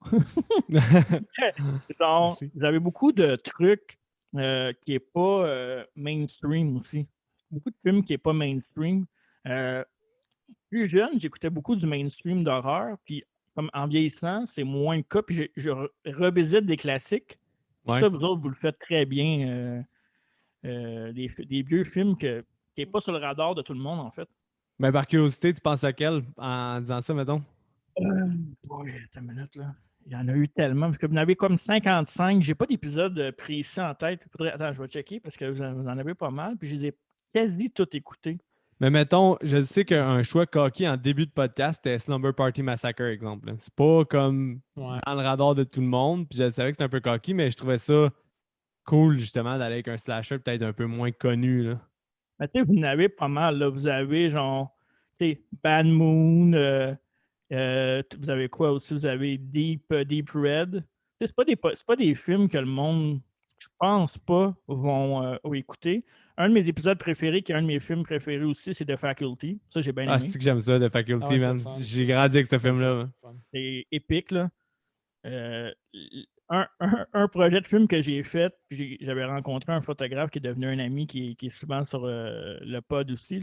S1: Donc,
S3: Merci.
S1: vous avez beaucoup de trucs qui n'est pas mainstream aussi. Beaucoup de films qui n'est pas mainstream. Plus jeune, j'écoutais beaucoup du mainstream d'horreur, puis comme en vieillissant, c'est moins le cas, puis je revisite des classiques. Puis
S2: Ouais.
S1: ça, vous autres, vous le faites très bien. Des vieux films qui n'est pas sur le radar de tout le monde, en fait.
S2: Mais par curiosité, tu penses à quel en disant ça, mettons?
S1: Ouais, attends une minute, là. Il y en a eu tellement, parce que vous en avez comme 55. J'ai pas d'épisode précis en tête. Attends, je vais checker parce que vous en avez pas mal. Puis j'ai quasi tout écouté.
S2: Mais mettons, je sais qu'un choix coquille en début de podcast, c'était Slumber Party Massacre, exemple. Là. C'est pas comme
S3: Ouais.
S2: dans le radar de tout le monde. Puis je savais que c'était un peu coquille, mais je trouvais ça cool, justement, d'aller avec un slasher peut-être un peu moins connu. Là.
S1: Mais tu sais, vous en avez pas mal, là. Vous avez genre, tu sais, Bad Moon, vous avez quoi aussi? Vous avez Deep Red. Tu sais, c'est pas des films que le monde, je pense pas, vont écouter. Un de mes épisodes préférés, qui est un de mes films préférés aussi, c'est The Faculty. Ça, j'ai bien
S2: Ah,
S1: aimé.
S2: c'est que j'aime ça, The
S3: Ah
S2: Faculty,
S3: ouais, c'est
S2: man.
S3: le fun.
S2: J'ai grandi avec ce film-là.
S1: C'est épique, là. Un projet de film que j'ai fait, puis j'avais rencontré un photographe qui est devenu un ami qui est souvent sur le pod aussi.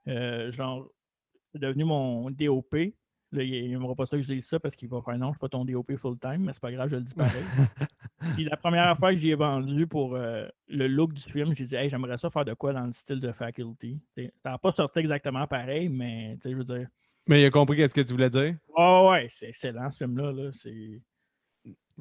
S1: Là. Genre, c'est devenu mon DOP. Là, il n'aimera pas ça que je dise ça parce qu'il va faire non, je suis pas ton DOP full-time, mais c'est pas grave, je le dis pareil. Puis la première fois que j'y ai vendu pour le look du film, j'ai dit hey, j'aimerais ça faire de quoi dans le style de Faculty. T'sais, ça n'a pas sorti exactement pareil, mais je veux dire.
S2: Mais il a compris qu'est-ce que tu voulais dire.
S1: Oh ouais, c'est excellent ce film-là. Là. C'est.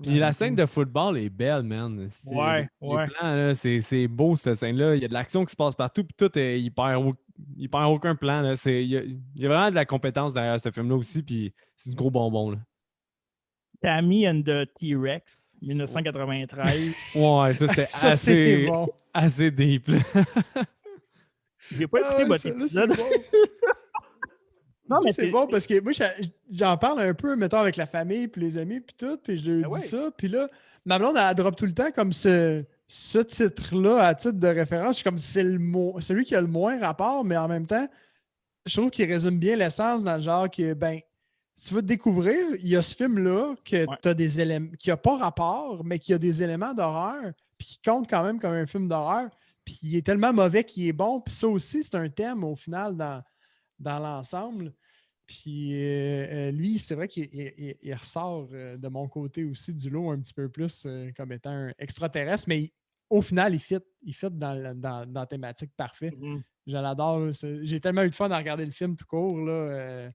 S2: Puis la scène de football est belle, man.
S1: Ouais,
S2: les
S1: ouais.
S2: plans, là, c'est beau, cette scène-là. Il y a de l'action qui se passe partout, puis tout, il perd aucun plan. Là. Il y a vraiment de la compétence derrière ce film-là aussi, puis c'est du gros bonbon. Là.
S1: Tammy and the T-Rex, 1993.
S2: Ouais, ça, c'était
S3: Ça, c'était
S2: assez,
S3: bon.
S2: assez deep. Là.
S1: J'ai pas écouté votre
S3: celle-là,
S1: épisode.
S3: c'est bon.
S1: Non, mais
S3: C'est bon parce que moi, j'en parle un peu, mettons, avec la famille, puis les amis, puis tout, puis je leur dis ça. Puis là, ma blonde, elle drop tout le temps comme ce titre-là à titre de référence. Je suis comme c'est celui qui a le moins rapport, mais en même temps, je trouve qu'il résume bien l'essence dans le genre que, ben, si tu veux te découvrir, il y a ce film-là que tu as des éléments qui n'a pas rapport, mais qui a des éléments d'horreur, puis qui compte quand même comme un film d'horreur. Puis il est tellement mauvais qu'il est bon. Puis ça aussi, c'est un thème au final dans l'ensemble. Puis lui, c'est vrai qu'il ressort de mon côté aussi du lot un petit peu plus comme étant un extraterrestre, mais au final, il fit dans la thématique parfait.
S1: Mm-hmm.
S3: Je l'adore. J'ai tellement eu de fun à regarder le film tout court. Là,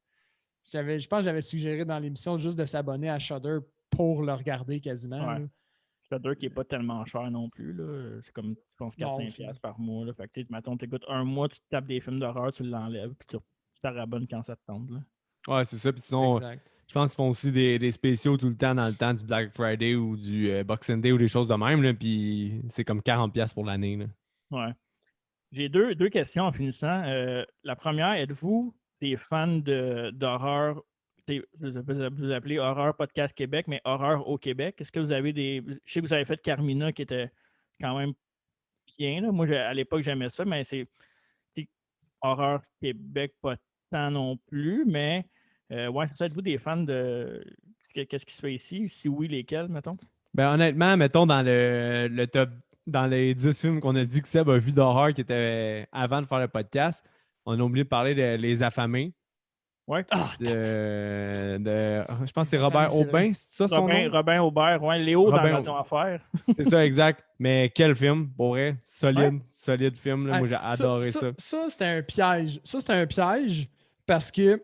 S3: je pense que j'avais suggéré dans l'émission juste de s'abonner à Shudder pour le regarder quasiment.
S1: Ouais. Shudder qui n'est pas tellement cher non plus. Là. C'est comme, je pense, 4-5$ par mois. Là. Fait que, mettons, tu écoutes un mois, tu te tapes des films d'horreur, tu l'enlèves, puis tu t'abonnes quand ça te tente. Là.
S2: Ouais, c'est ça. Puis sinon, je pense qu'ils font aussi des spéciaux tout le temps dans le temps du Black Friday ou du Boxing Day ou des choses de même. Là, puis c'est comme 40$ pour l'année. Là.
S1: Ouais. J'ai deux questions en finissant. La première, êtes-vous des fans d'horreur? Vous appelez Horreur Podcast Québec, mais Horreur au Québec. Est-ce que vous avez des. Je sais que vous avez fait Carmina qui était quand même bien. Là. Moi, à l'époque, j'aimais ça, mais c'est Horreur Québec, pas tant non plus. Mais ouais, c'est ça. Êtes-vous des fans de. Qu'est-ce qui se fait ici? Si oui, lesquels, mettons?
S2: Ben honnêtement, mettons dans le top, dans les 10 films qu'on a dit que Seb a vu d'horreur qui étaient avant de faire le podcast, on a oublié de parler de Les Affamés.
S1: Ouais.
S2: Je pense que c'est Robert Aubin, c'est ça son nom?
S1: Robin Aubert, ouais, Léo dans Raton à faire.
S2: C'est ça, exact. Mais quel film, pour vrai? Solide film. Là. Moi, j'ai adoré ça.
S3: Ça, c'était un piège. Ça, c'était un piège parce que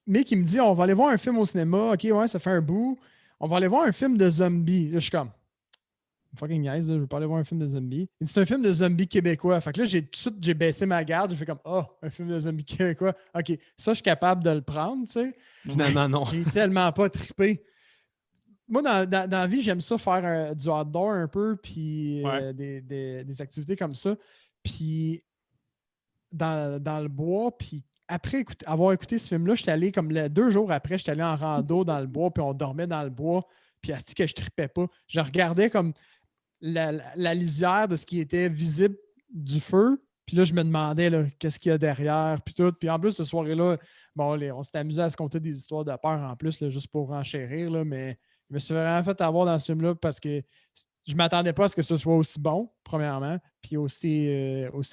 S3: Mick, il me dit, on va aller voir un film au cinéma. OK, ouais, ça fait un bout. On va aller voir un film de zombies. Là, je suis comme, fucking nice, je veux pas aller voir un film de zombies. Il dit, c'est un film de zombies québécois. Fait que là, tout de suite, j'ai baissé ma garde. J'ai fait comme, un film de zombies québécois. OK, ça, je suis capable de le prendre, tu sais.
S2: Finalement, non.
S3: J'ai tellement pas trippé. Moi, dans la vie, j'aime ça faire du outdoor un peu, puis des activités comme ça. Puis dans le bois, puis après avoir écouté ce film-là, j'étais allé comme 2 jours après, j'étais allé en rando dans le bois, puis on dormait dans le bois, puis asti que je tripais pas. Je regardais comme la lisière de ce qui était visible du feu, puis là, je me demandais là, qu'est-ce qu'il y a derrière, puis tout. Puis en plus, cette soirée-là, bon, on s'est amusé à se conter des histoires de peur en plus, là, juste pour enchérir, là, mais je me suis vraiment fait avoir dans ce film-là parce que je ne m'attendais pas à ce que ce soit aussi bon, premièrement, puis aussi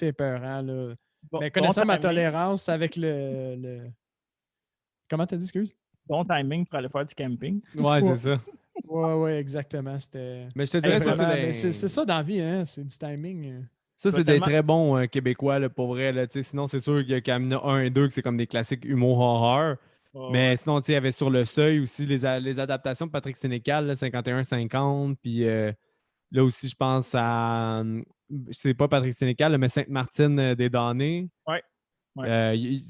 S3: épeurant, là.
S1: Bon,
S3: mais connaissant ma tolérance avec le... Comment t'as dit, excuse?
S1: Bon timing pour aller faire du camping.
S2: Ouais, c'est ça.
S3: Ouais, exactement.
S2: Mais je te dirais,
S3: c'est ça dans la vie, hein? C'est du timing.
S2: Ça, c'est des très bons Québécois, là, pour vrai. Là, sinon, c'est sûr qu'il y a Camina 1 et 2, que c'est comme des classiques humour horreur. Mais sinon, il y avait Sur le seuil aussi les adaptations de Patrick Sénécal, 51-50. Puis là aussi, je pense à. C'est pas Patrick Sénécal, mais Sainte-Martine des Damnés.
S1: Ouais. Ouais.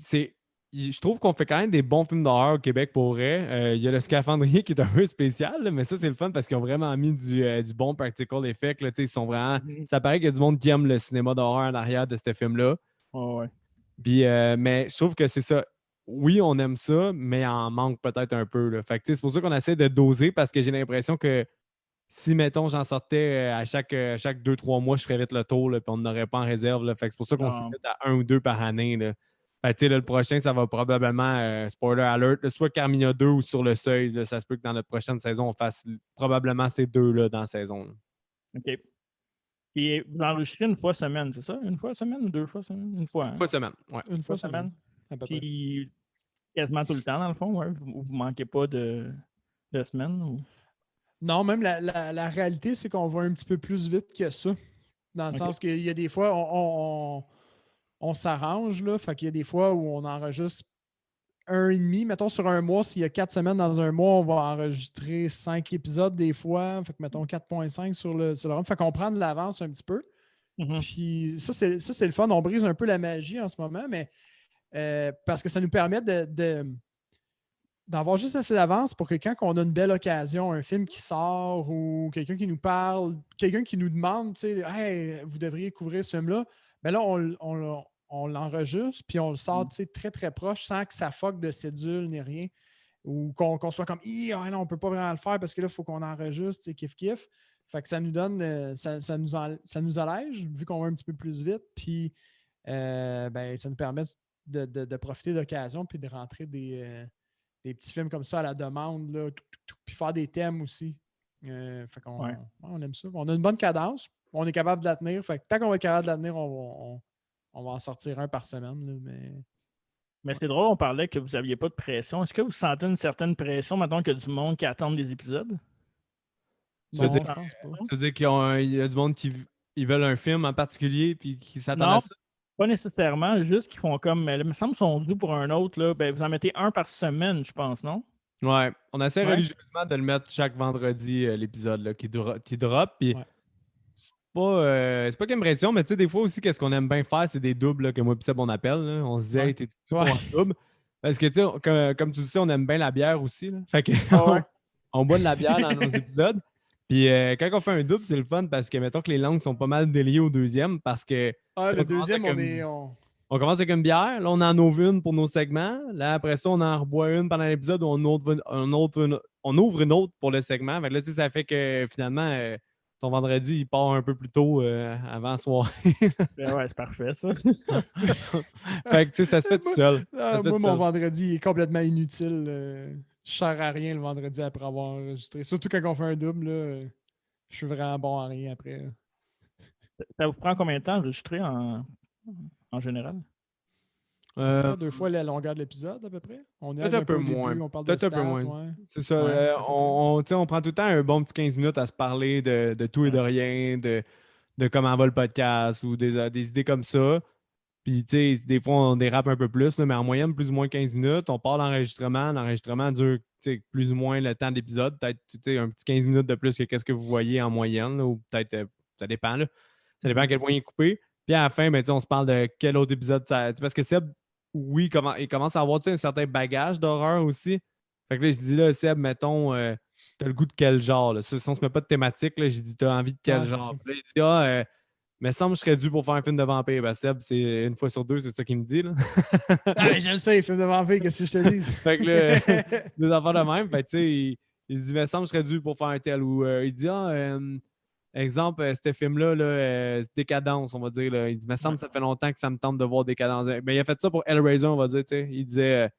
S2: Je trouve qu'on fait quand même des bons films d'horreur au Québec pour vrai. Il y a le Scaphandrier qui est un peu spécial, là, mais ça, c'est le fun parce qu'ils ont vraiment mis du bon practical effect. Là, ils sont vraiment. Ça paraît qu'il y a du monde qui aime le cinéma d'horreur en arrière de ce film-là.
S1: Ouais.
S2: Puis, mais je trouve que c'est ça. Oui, on aime ça, mais en manque peut-être un peu. Là. Fait que, c'est pour ça qu'on essaie de doser parce que j'ai l'impression que si, mettons, j'en sortais à chaque 2-3 mois, je ferais vite le tour, là, puis on n'aurait pas en réserve. Là. Fait que c'est pour ça qu'on s'est
S1: Non.
S2: fait à 1 ou 2 par année. Là. Fait que, là, le prochain, ça va probablement, spoiler alert, là, soit Carmina 2 ou Sur le Seuil. Là, ça se peut que dans notre prochaine saison, on fasse probablement ces deux-là dans la saison. Là.
S1: OK. Puis vous enregistrez une fois semaine, c'est ça? Une fois semaine ou 2 fois semaine? Une fois, hein?
S2: Une fois semaine. Ouais.
S3: Une fois semaine. À peu près.
S1: Puis quasiment tout le temps, dans le fond, ouais. Vous manquez pas de semaines? Ou...
S3: Non, même la réalité, c'est qu'on va un petit peu plus vite que ça. Dans le sens qu'il y a des fois, on s'arrange, là. Fait qu'il y a des fois où on enregistre 1,5. Mettons, sur un mois, s'il y a 4 semaines dans un mois, on va enregistrer 5 épisodes des fois. Fait que, mettons, 4,5 sur le run. Fait qu'on prend de l'avance un petit peu. Puis ça, c'est le fun. On brise un peu la magie en ce moment, mais parce que ça nous permet d'avoir juste assez d'avance pour que quand on a une belle occasion, un film qui sort ou quelqu'un qui nous parle, quelqu'un qui nous demande, tu sais, hey, vous devriez couvrir ce film-là, bien là, on l'enregistre puis on le sort très, très proche sans que ça fuck de cédule ni rien. Ou qu'on soit comme, non, on ne peut pas vraiment le faire parce que là, il faut qu'on enregistre, kiff. Fait que ça nous donne, ça nous allège vu qu'on va un petit peu plus vite. Puis, ben, ça nous permet de profiter d'occasion puis de rentrer des petits films comme ça à la demande, là, puis faire des thèmes aussi. Fait qu'on on aime ça. On a une bonne cadence. On est capable de la tenir. Fait que tant qu'on va être capable de la tenir, on va en sortir un par semaine. Là,
S1: mais c'est drôle, on parlait que vous n'aviez pas de pression. Est-ce que vous sentez une certaine pression maintenant qu'il y a du monde qui attend des épisodes?
S2: Tu veux dire,
S3: je pense pas.
S2: Tu veux dire qu'il y a du monde qui ils veulent un film en particulier puis qui s'attendent
S1: Non,
S2: à ça?
S1: pas nécessairement. Juste qu'ils font comme. Il me semble qu'ils sont dus pour un autre. Là. Ben, vous en mettez un par semaine, je pense, non?
S2: Ouais, on essaie religieusement de le mettre chaque vendredi, l'épisode là, qui drop. Puis c'est pas qu'une pression, mais tu sais, des fois aussi, qu'est-ce qu'on aime bien faire, c'est des doubles là, que moi et Seb on appelle. Là. On se dit, hey, t'es pour un double. Parce que tu sais, comme tu le sais, on aime bien la bière aussi. Là. Fait que on boit de la bière dans nos épisodes. Puis quand on fait un double, c'est le fun parce que mettons que les langues sont pas mal déliées au deuxième parce que.
S3: Le deuxième,
S2: on commence avec une bière, là on en ouvre une pour nos segments. Là après ça, on en reboit une pendant l'épisode où on ouvre une autre pour le segment. Fait que là, ça fait que finalement, ton vendredi, il part un peu plus tôt avant la soirée.
S1: Ben ouais, c'est parfait ça.
S2: Fait que tu sais, ça se fait tout seul.
S3: Mon vendredi est complètement inutile. Je ne sers à rien le vendredi après avoir enregistré. Surtout quand on fait un double, là, je suis vraiment bon à rien après.
S1: Ça vous prend combien de temps d'enregistrer en général?
S3: 2 fois la longueur de l'épisode, à peu près. On est
S2: peut-être un peu moins.
S3: Début, on parle de stats,
S2: un peu moins.
S3: Ouais.
S2: C'est ça. On prend tout le temps un bon petit 15 minutes à se parler de tout et de rien, de comment va le podcast ou des idées comme ça. Puis, tu sais, des fois, on dérape un peu plus, là, mais en moyenne, plus ou moins 15 minutes. On part d'enregistrement. L'enregistrement dure plus ou moins le temps d'épisode. Peut-être un petit 15 minutes de plus que qu'est-ce que vous voyez en moyenne. Là, ou peut-être, ça dépend. Là. Ça dépend à quel point il est coupé. Puis à la fin, ben, on se parle de quel autre épisode ça. Parce que Seb, oui, il commence à avoir un certain bagage d'horreur aussi. Fait que là, je dis là, Seb, mettons, t'as le goût de quel genre? Là? Si on se met pas de thématique, là, je dis, t'as envie de quel genre? Là, il dit, mais semble que je serais dû pour faire un film de vampire. Ben, Seb, c'est une fois sur deux, c'est ça qu'il me dit. Là.
S3: Je le sais, film de vampire, qu'est-ce que je te dis?
S2: Fait que là, des affaires de même. Fait que tu sais, il se dit, mais semble que je serais dû pour faire un tel. Ou il dit, exemple, ce film-là, là, Décadence, on va dire. Là. Il dit, mais semble que ça fait longtemps que ça me tente de voir Décadence. Mais il a fait ça pour Hellraiser, on va dire. T'sais. Il disait,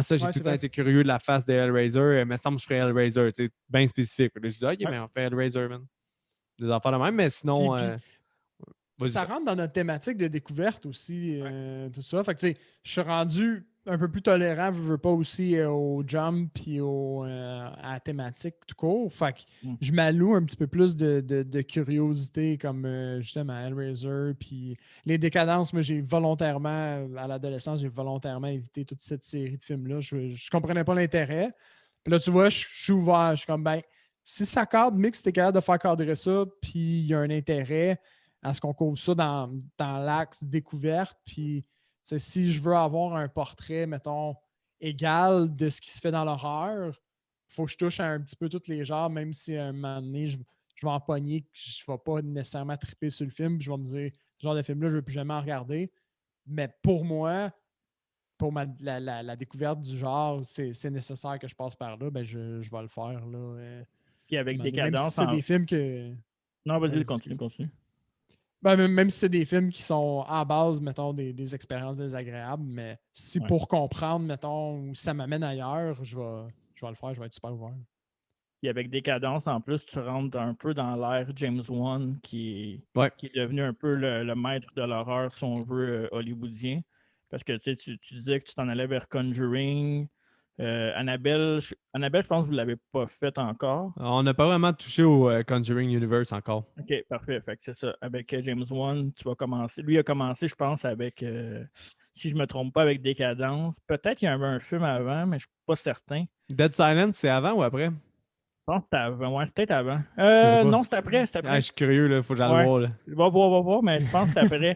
S2: ça, j'ai tout le temps été curieux de la face de Hellraiser, mais semble que je ferais Hellraiser, bien spécifique. Là, je dis, OK, mais on fait Hellraiser, man. Des affaires de même, mais sinon.
S3: Ça rentre dans notre thématique de découverte aussi, tout ça. Fait que, tu sais, je suis rendu un peu plus tolérant, je veux pas aussi au jump puis à la thématique tout court. Fait que je m'alloue un petit peu plus de curiosité comme justement Hellraiser. Puis les décadences, moi, j'ai volontairement, à l'adolescence, j'ai volontairement évité toute cette série de films-là. Je comprenais pas l'intérêt. Puis là, tu vois, je suis ouvert. Je suis comme, ben, si ça cadre, Mix, t'es capable de faire cadrer ça, puis il y a un intérêt à ce qu'on couvre ça dans l'axe découverte. Puis, Si je veux avoir un portrait, mettons, égal de ce qui se fait dans l'horreur, il faut que je touche à un petit peu tous les genres, même si à un moment donné, je vais en pogner, que je ne vais pas nécessairement triper sur le film, puis je vais me dire, ce genre de film-là, je ne veux plus jamais en regarder. Mais pour moi, pour la découverte du genre, c'est nécessaire que je passe par là, ben je vais le faire. Là,
S1: Puis avec des
S3: même si
S1: cadences.
S3: c'est des films que.
S1: Non, vas-y,
S3: Ouais,
S1: continue.
S3: Ben, même si c'est des films qui sont à base, mettons, des expériences désagréables, mais si pour comprendre, mettons, ou ça m'amène ailleurs, je vais le faire, je vais être super ouvert.
S1: Puis avec des cadences, en plus, tu rentres un peu dans l'ère James Wan, qui est devenu un peu le maître de l'horreur, si on veut, hollywoodien. Parce que tu disais que tu t'en allais vers Conjuring. Annabelle, je pense que vous ne l'avez pas fait encore.
S2: On n'a pas vraiment touché au Conjuring Universe encore.
S1: OK, parfait. Fait que c'est ça. Avec James Wan, tu vas commencer. Lui a commencé, je pense, avec, si je ne me trompe pas, avec Décadence. Peut-être qu'il y avait un film avant, mais je ne suis pas certain.
S2: Dead Silence, c'est avant ou après?
S1: Je pense que c'était avant. Ouais, c'est peut-être avant.
S2: Je sais pas.
S1: Non, c'est après.
S2: Ah, je suis curieux, il faut que j'aille le voir. Là.
S1: Va voir, mais je pense que c'est après.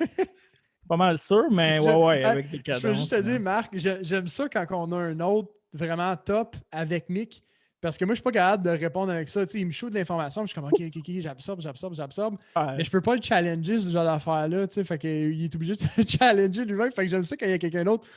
S1: Pas mal sûr, mais ouais, avec des cadences.
S3: Je veux juste te dire, Marc, j'aime ça quand on a un autre vraiment top avec Mick. Parce que moi, je suis pas capable de répondre avec ça. Il me shoot de l'information, je suis comme OK, j'absorbe.
S1: Ouais.
S3: Mais je peux pas le challenger, ce genre d'affaire-là. Fait qu'il est obligé de se challenger lui-même. Fait que j'aime ça quand il y a quelqu'un d'autre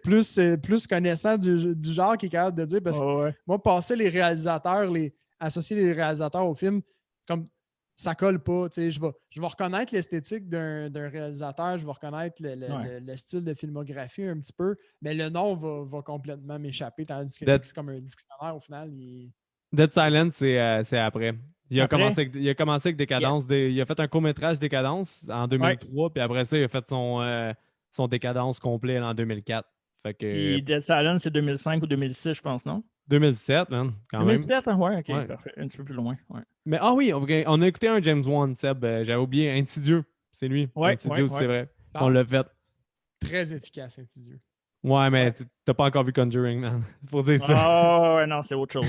S3: plus connaissant du genre qui est capable de dire. Parce que moi, passer les réalisateurs, associer les réalisateurs au film, comme ça colle pas. Je vais reconnaître l'esthétique d'un réalisateur, je vais reconnaître le style de filmographie un petit peu, mais le nom va complètement m'échapper, tandis que c'est comme un dictionnaire au final.
S2: Dead Silence, c'est après. Il a commencé avec Décadence. Il a fait un court-métrage Décadence en 2003, puis après ça, il a fait son Décadence complet en 2004. Fait que,
S1: puis Dead Silence, c'est 2005 ou 2006, je pense, non?
S2: 2007, man, quand
S1: 2007,
S2: même.
S1: 2007, ouais, ok, parfait. Un petit peu plus loin. Ouais.
S2: Mais oui, on a écouté un James Wan, Seb. J'avais oublié, Insidieux. C'est lui. Insidieux, c'est vrai. On l'a fait.
S3: Très efficace, Insidieux.
S2: Ouais, mais t'as pas encore vu Conjuring, man. C'est pour dire ça.
S1: Oh, non, c'est autre chose.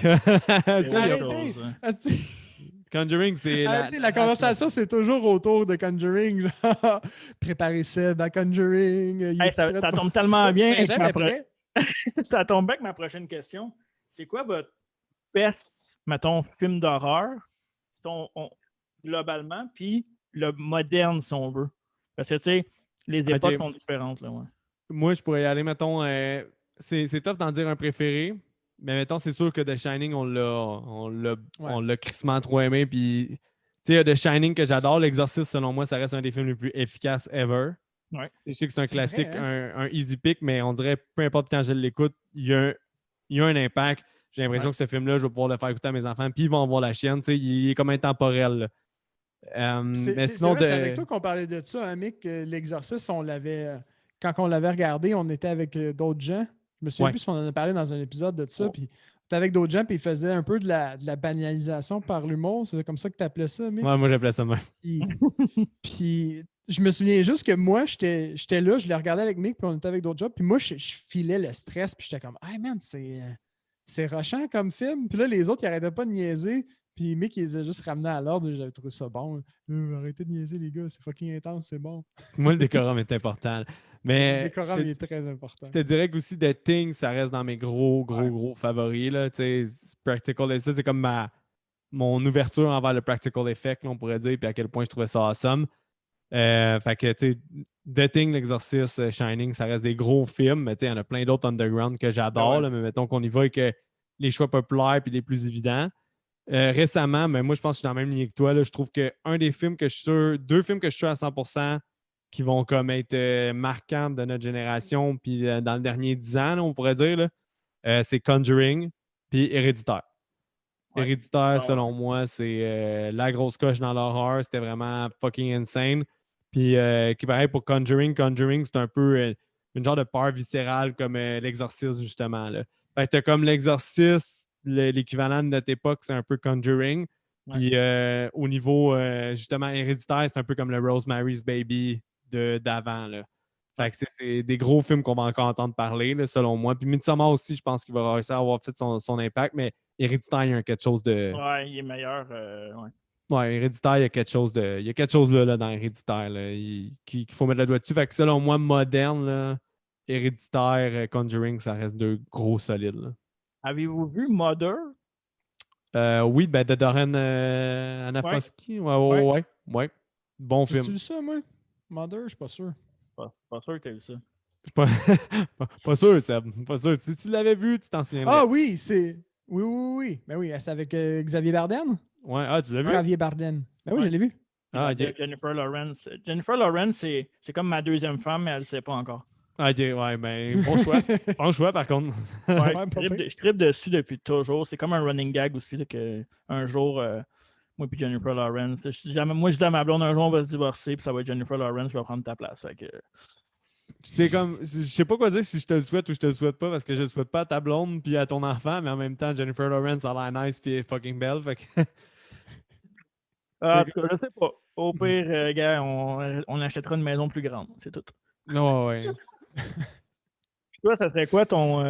S3: Arrêtez!
S2: Conjuring, c'est
S3: la conversation, c'est toujours autour de Conjuring. Préparez Seb à Conjuring.
S1: Ça tombe tellement bien. Ça tombe bien avec ma prochaine question. C'est quoi votre best, mettons, film d'horreur, globalement, puis le moderne, si on veut? Parce que, tu sais, les époques sont différentes, là, ouais.
S2: Moi, je pourrais y aller, mettons, c'est tough d'en dire un préféré, mais mettons, c'est sûr que The Shining, on l'a crissement trop aimé, puis, tu sais, il y a The Shining que j'adore, L'Exorciste, selon moi, ça reste un des films les plus efficaces ever.
S1: Ouais.
S2: Je sais que c'est un classique,
S3: vrai, hein?
S2: un easy pick, mais on dirait, peu importe quand je l'écoute, il y a un impact. J'ai l'impression que ce film-là, je vais pouvoir le faire écouter à mes enfants, puis ils vont voir la chienne, tu sais, il est comme intemporel. Mais sinon,
S3: c'est avec toi qu'on parlait de ça, hein, Mick, L'Exorciste, on l'avait... Quand on l'avait regardé, on était avec d'autres gens. Je me souviens plus si on en a parlé dans un épisode de ça. Puis on était avec d'autres gens, puis ils faisaient un peu de la banalisation par l'humour. C'est comme ça que tu appelais ça, Mick?
S2: Ouais, moi j'appelais ça même.
S3: Puis je me souviens juste que moi, j'étais là, je l'ai regardé avec Mick, puis on était avec d'autres gens. Puis moi, je filais le stress, puis j'étais comme, hey man, c'est rushant comme film. Puis là, les autres, ils n'arrêtaient pas de niaiser. Puis Mick, il les a juste ramenés à l'ordre. J'avais trouvé ça bon. Arrêtez de niaiser, les gars. C'est fucking intense, c'est bon.
S2: Moi, le décorum est important. Mais
S3: le décorum est très important.
S2: Je te dirais qu'aussi, The Thing, ça reste dans mes gros favoris. Là. Practical, ça, c'est comme mon ouverture envers le practical effect, là, on pourrait dire, puis à quel point je trouvais ça awesome. Fait que, tu sais, The Thing, L'Exorciste, Shining, ça reste des gros films, mais il y en a plein d'autres underground que j'adore, là, mais mettons qu'on y va avec les choix populaires puis les plus évidents. Récemment, mais moi, je pense que je suis dans la même ligne que toi. Là, je trouve qu'un des films que je suis sûr, 2 films que je suis sûr à 100% qui vont comme être marquants de notre génération, puis dans le dernier 10 ans, là, on pourrait dire, là, c'est Conjuring puis Héréditaire. Ouais. Héréditaire, selon moi, c'est la grosse coche dans l'horreur. C'était vraiment fucking insane. Puis, qui pareil pour Conjuring, c'est un peu une genre de peur viscérale comme l'Exorciste, justement. Là. Fait que t'as comme l'Exorciste, l'équivalent de notre époque, c'est un peu Conjuring. Ouais. Puis au niveau, justement, Héréditaire, c'est un peu comme le Rosemary's Baby d'avant. Là. Fait que c'est des gros films qu'on va encore entendre parler, là, selon moi. Puis Midsommar aussi, je pense qu'il va réussir à avoir fait son impact, mais Héréditaire, il y a quelque chose de...
S1: Ouais, il est meilleur.
S2: Ouais, Héréditaire, il y a quelque chose là, dans Héréditaire là, qu'il faut mettre le doigt dessus. Fait que selon moi, moderne, là, Héréditaire, Conjuring, ça reste deux gros solides. Là.
S1: Avez-vous vu Mother?
S2: Oui, ben de Darren
S1: Ouais,
S2: Aronofsky.
S1: ouais.
S2: Ouais. Bon
S3: J'ai-tu
S2: film.
S3: vu ça, moi? Mother, je suis pas sûr.
S1: Pas sûr que t'as vu ça.
S2: Je suis pas, pas sûr, Seb. Pas sûr. Si tu l'avais vu, tu t'en souviendrais.
S3: Ah oui, c'est. Oui. Ben oui, c'est avec Xavier Bardem?
S2: Ouais, ah, tu l'as vu?
S3: Javier Bardem. Ben oui,
S1: Ouais.
S3: je l'ai vu.
S2: Ah, ok.
S1: Jennifer Lawrence. Jennifer Lawrence, c'est comme ma deuxième femme, mais elle ne sait pas encore.
S2: Ah, ok, ouais, ben, bon choix. Bon choix, par contre.
S1: Ouais,
S3: Ouais,
S1: je
S3: pas
S1: trippe
S3: pire.
S1: je trippe dessus depuis toujours. C'est comme un running gag aussi, là, que un jour, moi et Jennifer Lawrence, moi je dis à ma blonde, un jour on va se divorcer, puis ça va être Jennifer Lawrence qui va prendre ta place. Fait que,
S2: C'est comme, je sais pas quoi dire si je te le souhaite ou je te le souhaite pas, parce que je le souhaite pas à ta blonde puis à ton enfant, mais en même temps, Jennifer Lawrence a l'air nice puis elle est fucking belle. Fait que,
S1: en tout cas, je sais pas. Au pire, gars, on achètera une maison plus grande. C'est tout.
S2: non, ouais.
S1: Toi, ça serait quoi ton.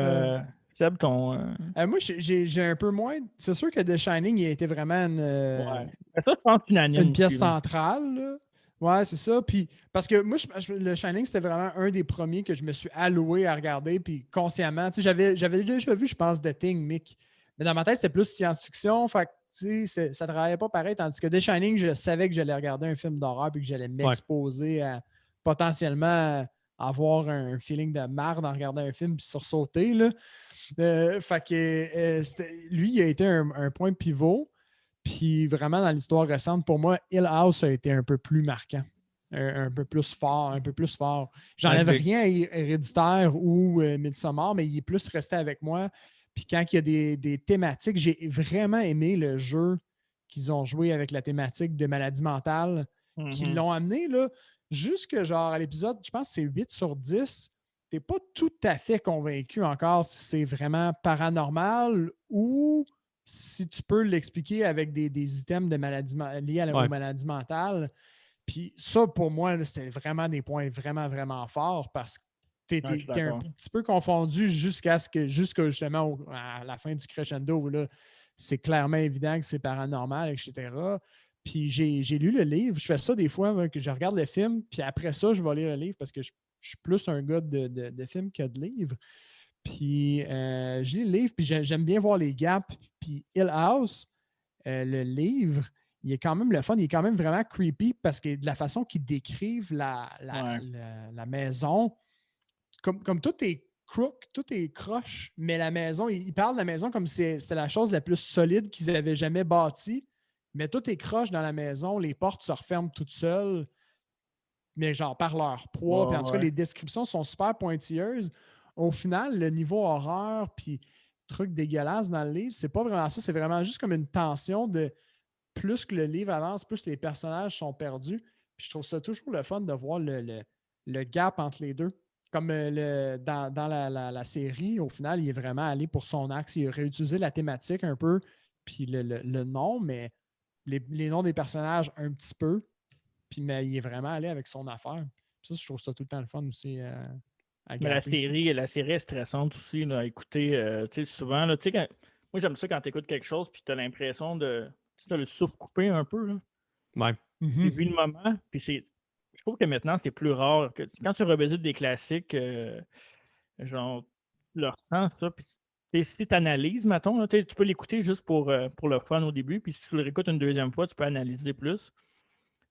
S1: Seb, ton.
S3: Moi, j'ai un peu moins. C'est sûr que The Shining, il a été vraiment
S1: Ouais. Mais ça, je pense unanime.
S3: une pièce
S1: aussi, là.
S3: centrale. Là. Ouais, c'est ça. Puis, parce que moi, le Shining, c'était vraiment un des premiers que je me suis alloué à regarder. Puis, consciemment, tu sais, j'avais déjà vu, je pense, The Thing, Mick. Mais dans ma tête, c'était plus science-fiction. Fait que, tu sais, ça ne travaillait pas pareil. Tandis que The Shining, je savais que j'allais regarder un film d'horreur puis que j'allais m'exposer à potentiellement avoir un feeling de marde en regardant un film puis sursauter. Là. Fait que lui, il a été un point pivot. Puis vraiment, dans l'histoire récente, pour moi, Hill House a été un peu plus marquant. Un peu plus fort. J'enlève rien à Héréditaire ou Midsommar, mais il est plus resté avec moi. Puis quand il y a des thématiques, j'ai vraiment aimé le jeu qu'ils ont joué avec la thématique de maladie mentale, qui l'ont amené là, jusque genre à l'épisode, je pense que c'est 8 sur 10. Tu n'es pas tout à fait convaincu encore si c'est vraiment paranormal ou si tu peux l'expliquer avec des items de maladie liés aux maladies mentales. Puis ça, pour moi, là, c'était vraiment des points vraiment, vraiment forts parce que tu es un petit peu confondu jusqu'à justement à la fin du crescendo où là, c'est clairement évident que c'est paranormal, etc. Puis j'ai lu le livre. Je fais ça des fois, moi, que je regarde le film, puis après ça, je vais lire le livre parce que je suis plus un gars de film que de livre. Puis je lis le livre, puis j'aime bien voir les gaps. Puis Hill House, le livre, il est quand même le fun, il est quand même vraiment creepy parce que de la façon qu'ils décrivent la maison, comme tout est crook, tout est croche, mais la maison, ils parlent de la maison comme si c'était la chose la plus solide qu'ils avaient jamais bâtie, mais tout est croche dans la maison, les portes se referment toutes seules, mais genre par leur poids. Puis en tout cas, les descriptions sont super pointilleuses. Au final, le niveau horreur puis truc dégueulasse dans le livre, c'est pas vraiment ça. C'est vraiment juste comme une tension de plus que le livre avance, plus les personnages sont perdus. Puis je trouve ça toujours le fun de voir le gap entre les deux. Comme dans la série, au final, il est vraiment allé pour son axe. Il a réutilisé la thématique un peu, puis le nom, mais les noms des personnages un petit peu. Puis mais il est vraiment allé avec son affaire. Puis ça, je trouve ça tout le temps le fun aussi.
S1: Mais la série est stressante aussi là, à écouter. Tu sais, souvent, là, moi j'aime ça quand tu écoutes quelque chose puis tu as l'impression de. Tu as le souffle coupé un peu. Là.
S2: Ouais.
S1: J'ai vu le moment, puis je trouve que maintenant c'est plus rare. Quand tu revisites des classiques, genre, leur sens, ça, puis si tu analyses, mettons, là, tu peux l'écouter juste pour le fun au début, puis si tu le réécoutes une deuxième fois, tu peux analyser plus.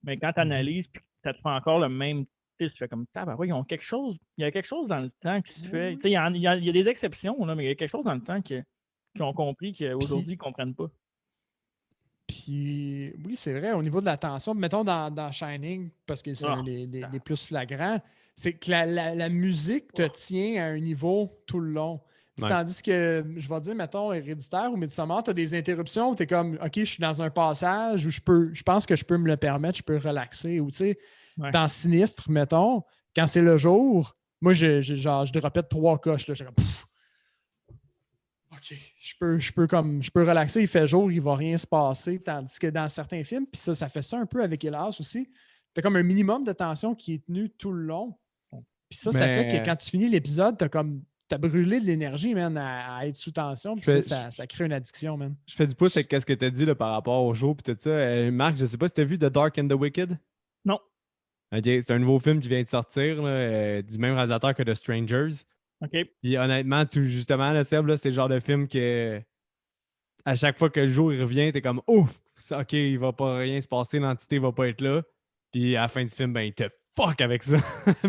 S1: Mais quand tu analyses, puis ça te fait encore le même. Tu fais comme il y a quelque chose dans le temps qui se fait. Il y a des exceptions, là, mais il y a quelque chose dans le temps qu'ils ont compris qu'aujourd'hui, ils ne comprennent pas.
S3: Puis, oui, c'est vrai, au niveau de la tension, mettons dans Shining, parce que c'est les plus flagrants, c'est que la musique te tient à un niveau tout le long. Ouais. Tandis que, je vais dire, mettons, Héréditaire ou Midsommar, tu as des interruptions où tu es comme, OK, je suis dans un passage où je pense que je peux me le permettre, je peux relaxer. Ou, tu sais, dans Sinistre, mettons, quand c'est le jour, moi, je répète 3 coches. Là, je suis comme, OK, je peux relaxer, il fait jour, il ne va rien se passer. Tandis que dans certains films, puis ça fait ça un peu avec Hélas aussi, tu as comme un minimum de tension qui est tenu tout le long. Puis ça fait que quand tu finis l'épisode, tu t'as brûlé de l'énergie, man, à être sous tension. Puis ça crée une addiction, man.
S2: Je fais du pouce avec ce que tu as dit là, par rapport au show et tout ça. Marc, je sais pas si tu as vu The Dark and the Wicked.
S1: Non.
S2: OK, c'est un nouveau film qui vient de sortir là, du même réalisateur que The Strangers.
S1: OK.
S2: Puis honnêtement, tout justement, là, Seb, là, c'est le genre de film que à chaque fois que le jour il revient, t'es comme ouf, OK, il va pas rien se passer, l'entité va pas être là. Puis à la fin du film, ben il te fuck avec ça.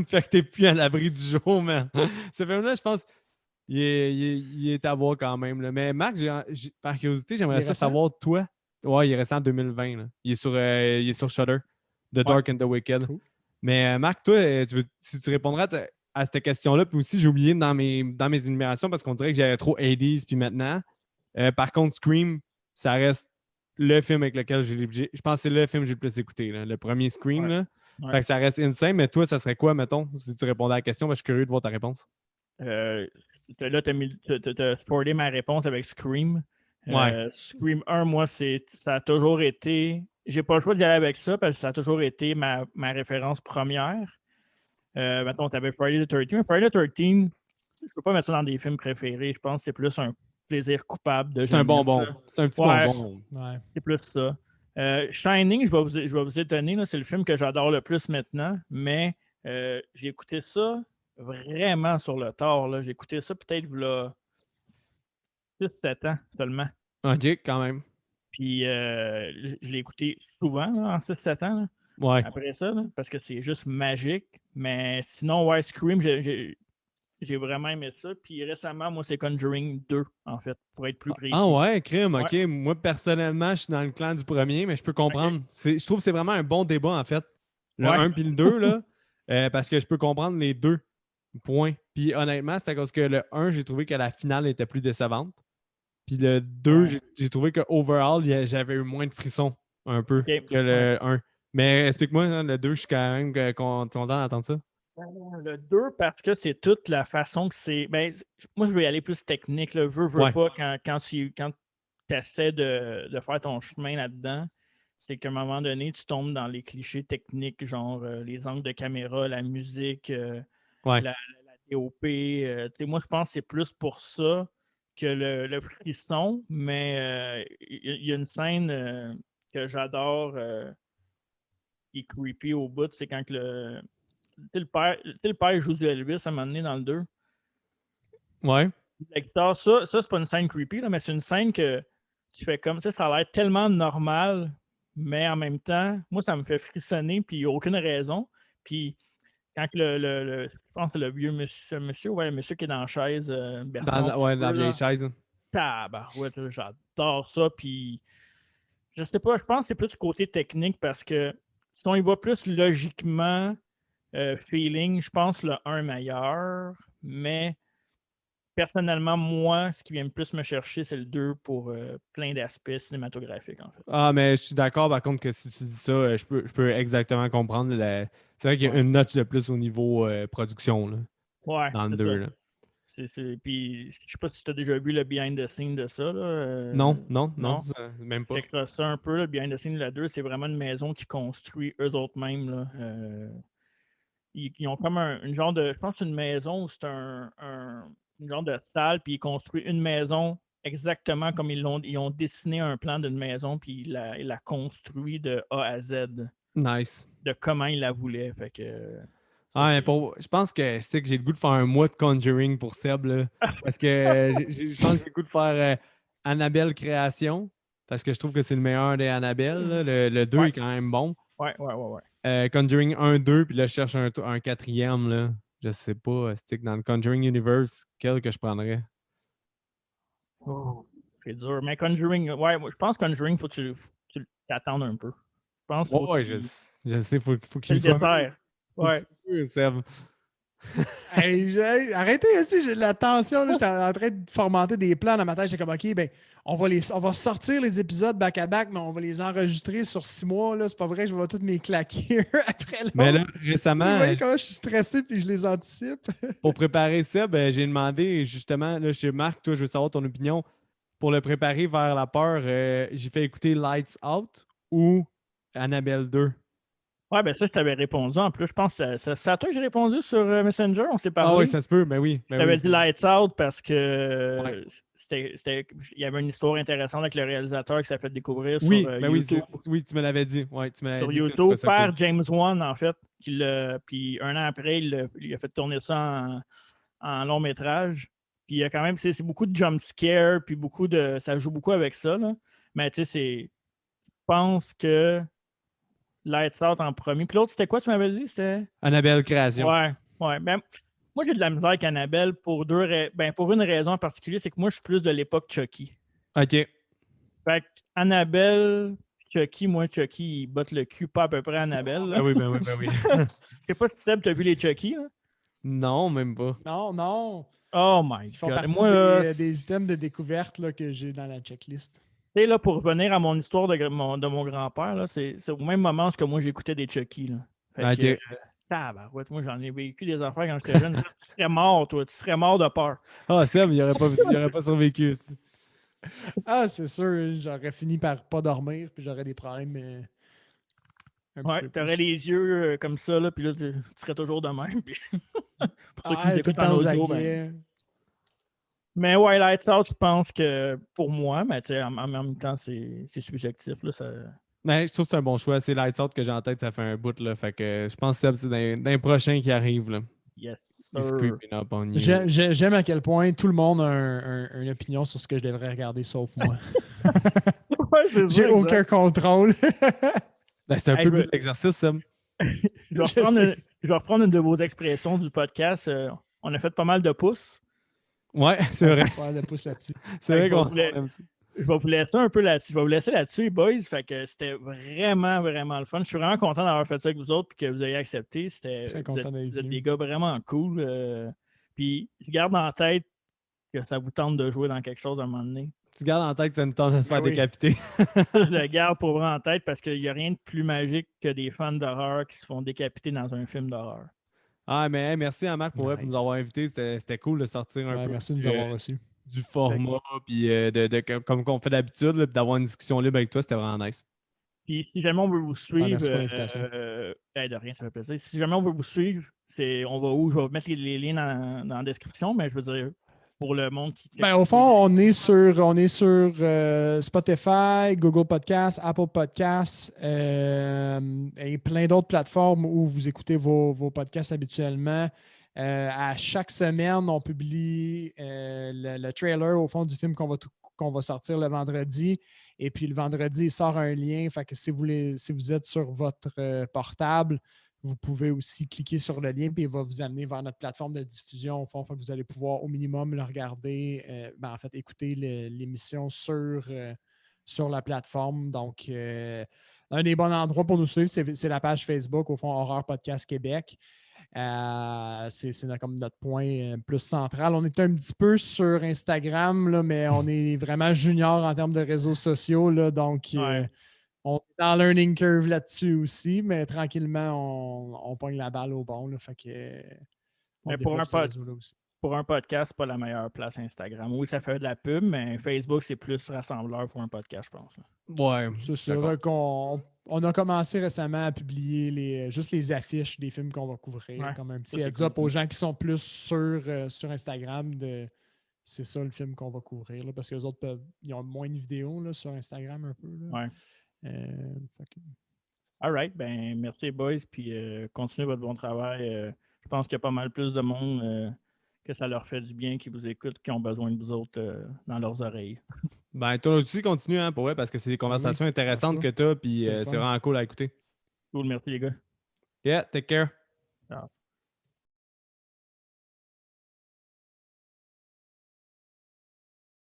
S2: Fait que t'es plus à l'abri du jour, man. Ce film-là, je pense, il est à voir quand même. Là. Mais Marc, par curiosité, j'aimerais ça savoir, toi. Ouais, il est resté en 2020. Là. Il est sur Shudder. The Dark and the Wicked. Cool. Mais Marc, toi, si tu répondrais à cette question-là, puis aussi, j'ai oublié dans mes énumérations parce qu'on dirait que j'avais trop 80s, puis maintenant. Par contre, Scream, ça reste le film avec lequel je pense que c'est le film que j'ai le plus écouté. Là. Le premier Scream. Là. Ouais. Fait que ça reste insane. Mais toi, ça serait quoi, mettons, si tu répondais à la question? Ben, je suis curieux de voir ta réponse.
S1: Là, t'as sporté ma réponse avec Scream.
S2: Ouais.
S1: Scream 1, moi, ça a toujours été... J'ai pas le choix d'y aller avec ça parce que ça a toujours été ma référence première. Mettons, t'avais Friday the 13th. Mais Friday the 13th, je peux pas mettre ça dans des films préférés. Je pense que c'est plus un plaisir coupable de
S2: C'est un bonbon. C'est un petit bonbon.
S1: Ouais. C'est plus ça. Shining, je vais vous étonner, là, c'est le film que j'adore le plus maintenant, mais j'ai écouté ça vraiment sur le tard. Là. J'ai écouté ça peut-être là 6-7 ans seulement.
S2: OK, quand même.
S1: Puis je l'ai écouté souvent là, en 6-7 ans. Là,
S2: ouais.
S1: Après ça, là, parce que c'est juste magique. Mais sinon, ouais, Scream, j'ai vraiment aimé ça. Puis récemment, moi, c'est Conjuring 2, en fait, pour être plus précis.
S2: Ah ouais, crime, OK. Ouais. Moi, personnellement, je suis dans le clan du premier, mais je peux comprendre. Okay. Je trouve que c'est vraiment un bon débat, en fait. Le 1 puis le 2, là, parce que je peux comprendre les deux points. Puis honnêtement, c'est à cause que le 1, j'ai trouvé que la finale était plus décevante. Puis le 2, j'ai trouvé que overall, j'avais eu moins de frissons, un peu, que le 1. Mais explique-moi, hein, le 2, je suis quand même content d'entendre ça.
S1: Le 2, parce que c'est toute la façon que c'est. Ben, moi, je veux y aller plus technique. Là. Veux pas, quand tu essaies de faire ton chemin là-dedans, c'est qu'à un moment donné, tu tombes dans les clichés techniques, genre les angles de caméra, la musique, la DOP. Moi, je pense que c'est plus pour ça que le frisson, mais il y a une scène que j'adore qui est creepy au bout, c'est quand le père joue du Elvis à un moment donné dans le 2.
S2: Ouais.
S1: Ça c'est pas une scène creepy, là, mais c'est une scène que tu fais comme ça, ça a l'air tellement normal, mais en même temps, moi, ça me fait frissonner, puis il n'y a aucune raison. Puis quand je pense que c'est le vieux monsieur, ouais, le monsieur qui est dans la chaise,
S2: dans la vieille chaise.
S1: Tabarouette, j'adore ça, puis je sais pas, je pense que c'est plus du côté technique parce que si on y va plus logiquement, feeling, je pense le 1 meilleur, mais personnellement, moi, ce qui vient le plus me chercher, c'est le 2 pour plein d'aspects cinématographiques, en fait.
S2: Ah, mais je suis d'accord, par contre, que si tu dis ça, je peux exactement comprendre. C'est vrai qu'il y a une note de plus au niveau production, là, dans le 2. Là.
S1: Puis, je sais pas si tu as déjà vu le behind the scenes de ça. Là,
S2: non, même pas.
S1: Fait ça un peu, le behind the scenes de la 2, c'est vraiment une maison qui construit eux autres mêmes. Là, ils ont comme une genre de. Je pense que c'est une maison où c'est une genre de salle, puis ils construisent une maison exactement comme ils ont dessiné un plan d'une maison, puis il la construit de A à Z.
S2: Nice.
S1: De comment il la voulait. Fait que.
S2: Je pense que c'est que j'ai le goût de faire un mois de Conjuring pour Seb. Là, parce que je pense que j'ai le goût de faire Annabelle Création. Parce que je trouve que c'est le meilleur des Annabelle. Là. Le 2 est quand même bon.
S1: Ouais.
S2: Conjuring 1, 2, puis là, je cherche un quatrième. Là. Je sais pas, c'est que dans le Conjuring Universe, quel que je prendrais?
S1: Oh, c'est dur. Mais Conjuring, je pense que Conjuring, faut que tu t'attendes un peu. Je pense
S2: je sais, faut qu'il soit.
S1: Ouais.
S2: Seb.
S3: Arrêtez aussi, j'ai de la tension. J'étais en train de formenter des plans dans ma tête. J'étais comme, OK, ben, on va sortir les épisodes back-à-back, mais on va les enregistrer sur 6 mois. Là. C'est pas vrai, je vais tous mes claquer après l'autre.
S2: Mais là, récemment...
S3: Vous voyez comment je suis stressé puis je les anticipe.
S2: Pour préparer Seb, j'ai demandé justement, là, chez Marc, toi, je veux savoir ton opinion. Pour le préparer vers la peur, j'ai fait écouter Lights Out ou Annabelle 2.
S1: Ouais, ben ça, je t'avais répondu. En plus, je pense que c'est à toi que j'ai répondu sur Messenger. On s'est
S2: Ah oui,
S1: parlé.
S2: ça se peut, ben oui.
S1: Je t'avais dit
S2: c'est-
S1: Lights Out parce que
S2: Ouais.
S1: il y avait une histoire intéressante avec le réalisateur qui s'est fait découvrir
S2: Oui,
S1: sur
S2: ben oui,
S1: YouTube.
S2: oui, tu me l'avais dit. Ouais, tu me l'avais
S1: Sur
S2: dit que tu trouvais
S1: YouTube
S2: ça cool.
S1: par James Wan, en fait. Puis un an après, il a fait tourner ça en long métrage. Puis il y a quand même, c'est beaucoup de jump scare, puis ça joue beaucoup avec ça, là. Mais tu sais, je pense que Lights Out en premier. Puis l'autre, c'était quoi, tu m'avais dit? C'était.
S2: Annabelle Création.
S1: Ouais, ouais. Ben, moi, j'ai de la misère avec Annabelle pour une raison en particulier, c'est que moi, je suis plus de l'époque Chucky.
S2: OK.
S1: Fait que Annabelle, Chucky, moi, Chucky, il botte le cul pas à peu près à Annabelle. Là.
S2: Ben oui, ben oui, ben oui.
S1: Je sais pas si Seb, t'as vu les Chucky, là?
S2: Non, même pas.
S3: Non.
S1: Oh my
S3: Ils font
S1: God.
S3: partie
S1: Moi, là,
S3: des items de découverte là, que j'ai dans la checklist.
S1: tu sais, là, pour revenir à mon histoire de mon grand-père, là, c'est au même moment que moi, j'écoutais des Chucky, là. Fait que,
S2: OK.
S1: tabarouette, moi, j'en ai vécu des affaires quand j'étais jeune. Tu serais mort, toi. Tu serais mort de peur.
S2: Ah, Seb, il aurait pas survécu.
S3: Ah, c'est sûr, j'aurais fini par pas dormir, puis j'aurais des problèmes un petit
S1: Ouais,
S3: peu
S1: t'aurais
S3: plus.
S1: les yeux comme ça, là, puis là, tu serais toujours de même. Puis pour ceux qui nous
S3: Tout le
S1: écoutent en
S3: temps aux
S1: audio, ben.
S3: aguets.
S1: Mais ouais, Lights Out, je pense que pour moi, mais tu sais, en même temps, c'est subjectif, là, ça.
S2: Ben, je trouve que c'est un bon choix. C'est Lights Out que j'ai en tête, ça fait un bout. Là. Fait que je pense que Seb, c'est dans les prochains qui arrivent. Là.
S1: Yes,
S2: He's
S1: sir.
S2: creeping up on you.
S3: J'aime à quel point tout le monde a une opinion sur ce que je devrais regarder, sauf moi.
S1: Ouais, c'est
S3: J'ai
S1: ça,
S3: aucun
S1: exact.
S3: contrôle.
S2: Ben, c'est un
S1: Hey,
S2: peu le but de l'exercice, Seb.
S1: Je vais
S3: Je
S1: reprendre
S3: sais.
S1: je vais reprendre une de vos expressions du podcast. On a fait pas mal de pouces.
S2: Ouais, c'est vrai.
S3: Ouais, le pouce là-dessus.
S2: C'est
S1: Fait
S2: vrai
S1: que
S2: qu'on aime ça.
S1: je vais vous laisser un peu là-dessus. Je vais vous laisser là-dessus, les boys. Fait que c'était vraiment, vraiment le fun. Je suis vraiment content d'avoir fait ça avec vous autres et que vous ayez accepté.
S3: Très content d'être
S1: Vous êtes
S3: venu.
S1: des gars vraiment cool. Puis je garde en tête que ça vous tente de jouer dans quelque chose à un moment donné.
S2: Tu gardes en tête que ça nous tente de se faire
S3: Ben oui.
S2: décapiter.
S1: Ça, je le garde pour vrai en tête parce qu'il n'y a rien de plus magique que des fans d'horreur qui se font décapiter dans un film d'horreur.
S2: Ah, mais hey, merci à Marc pour nous
S3: Nice.
S2: avoir invités. C'était cool de sortir un
S3: Ouais,
S2: peu
S3: merci de nous avoir reçus.
S2: du format, puis comme qu'on fait d'habitude, là, puis d'avoir une discussion libre avec toi, c'était vraiment nice.
S1: Puis si jamais on veut vous suivre,
S3: merci pour l'invitation.
S1: de rien, ça fait plaisir. Si jamais on veut vous suivre, on va où? Je vais mettre les liens dans la description, mais je veux dire, pour le monde qui.
S3: Ben, au fond, on est sur Spotify, Google Podcasts, Apple Podcasts et plein d'autres plateformes où vous écoutez vos podcasts habituellement. À chaque semaine, on publie le trailer au fond du film qu'on va sortir le vendredi. Et puis le vendredi, il sort un lien. Fait que si vous êtes sur votre portable, vous pouvez aussi cliquer sur le lien puis il va vous amener vers notre plateforme de diffusion. Au fond, vous allez pouvoir au minimum le regarder, écouter l'émission sur la plateforme. Donc, un des bons endroits pour nous suivre, c'est la page Facebook, au fond, Horreur Podcast Québec. C'est comme notre point plus central. On est un petit peu sur Instagram, là, mais on est vraiment junior en termes de réseaux sociaux. Là, donc,
S1: Ouais.
S3: on est dans learning curve là-dessus aussi, mais tranquillement, on pogne la balle au bon. Là, fait que,
S1: Mais pour un podcast, c'est pas la meilleure place Instagram. Oui, ça fait de la pub, mais Facebook, c'est plus rassembleur pour un podcast, je pense.
S2: Ouais.
S3: C'est sûr qu'on a commencé récemment à publier juste les affiches des films qu'on va couvrir,
S1: Ouais,
S3: comme un petit
S1: ça, c'est
S3: heads-up
S1: cool,
S3: aux gens qui sont plus sur Instagram. C'est ça le film qu'on va couvrir, là, parce que les autres ils ont moins de vidéos là, sur Instagram un peu. Là.
S1: Ouais.
S3: Fait que-
S1: All right. Ben, merci, boys. Puis continuez votre bon travail. Je pense qu'il y a pas mal plus de monde que ça leur fait du bien, qui vous écoutent, qui ont besoin de vous autres dans leurs oreilles.
S2: Ben, toi aussi, continue, hein, pour vrai, parce que c'est des conversations intéressantes que tu as, puis
S3: C'est le
S2: c'est
S3: fun.
S2: vraiment cool à écouter.
S1: Cool, merci les gars.
S2: Yeah, take care.
S1: Ciao.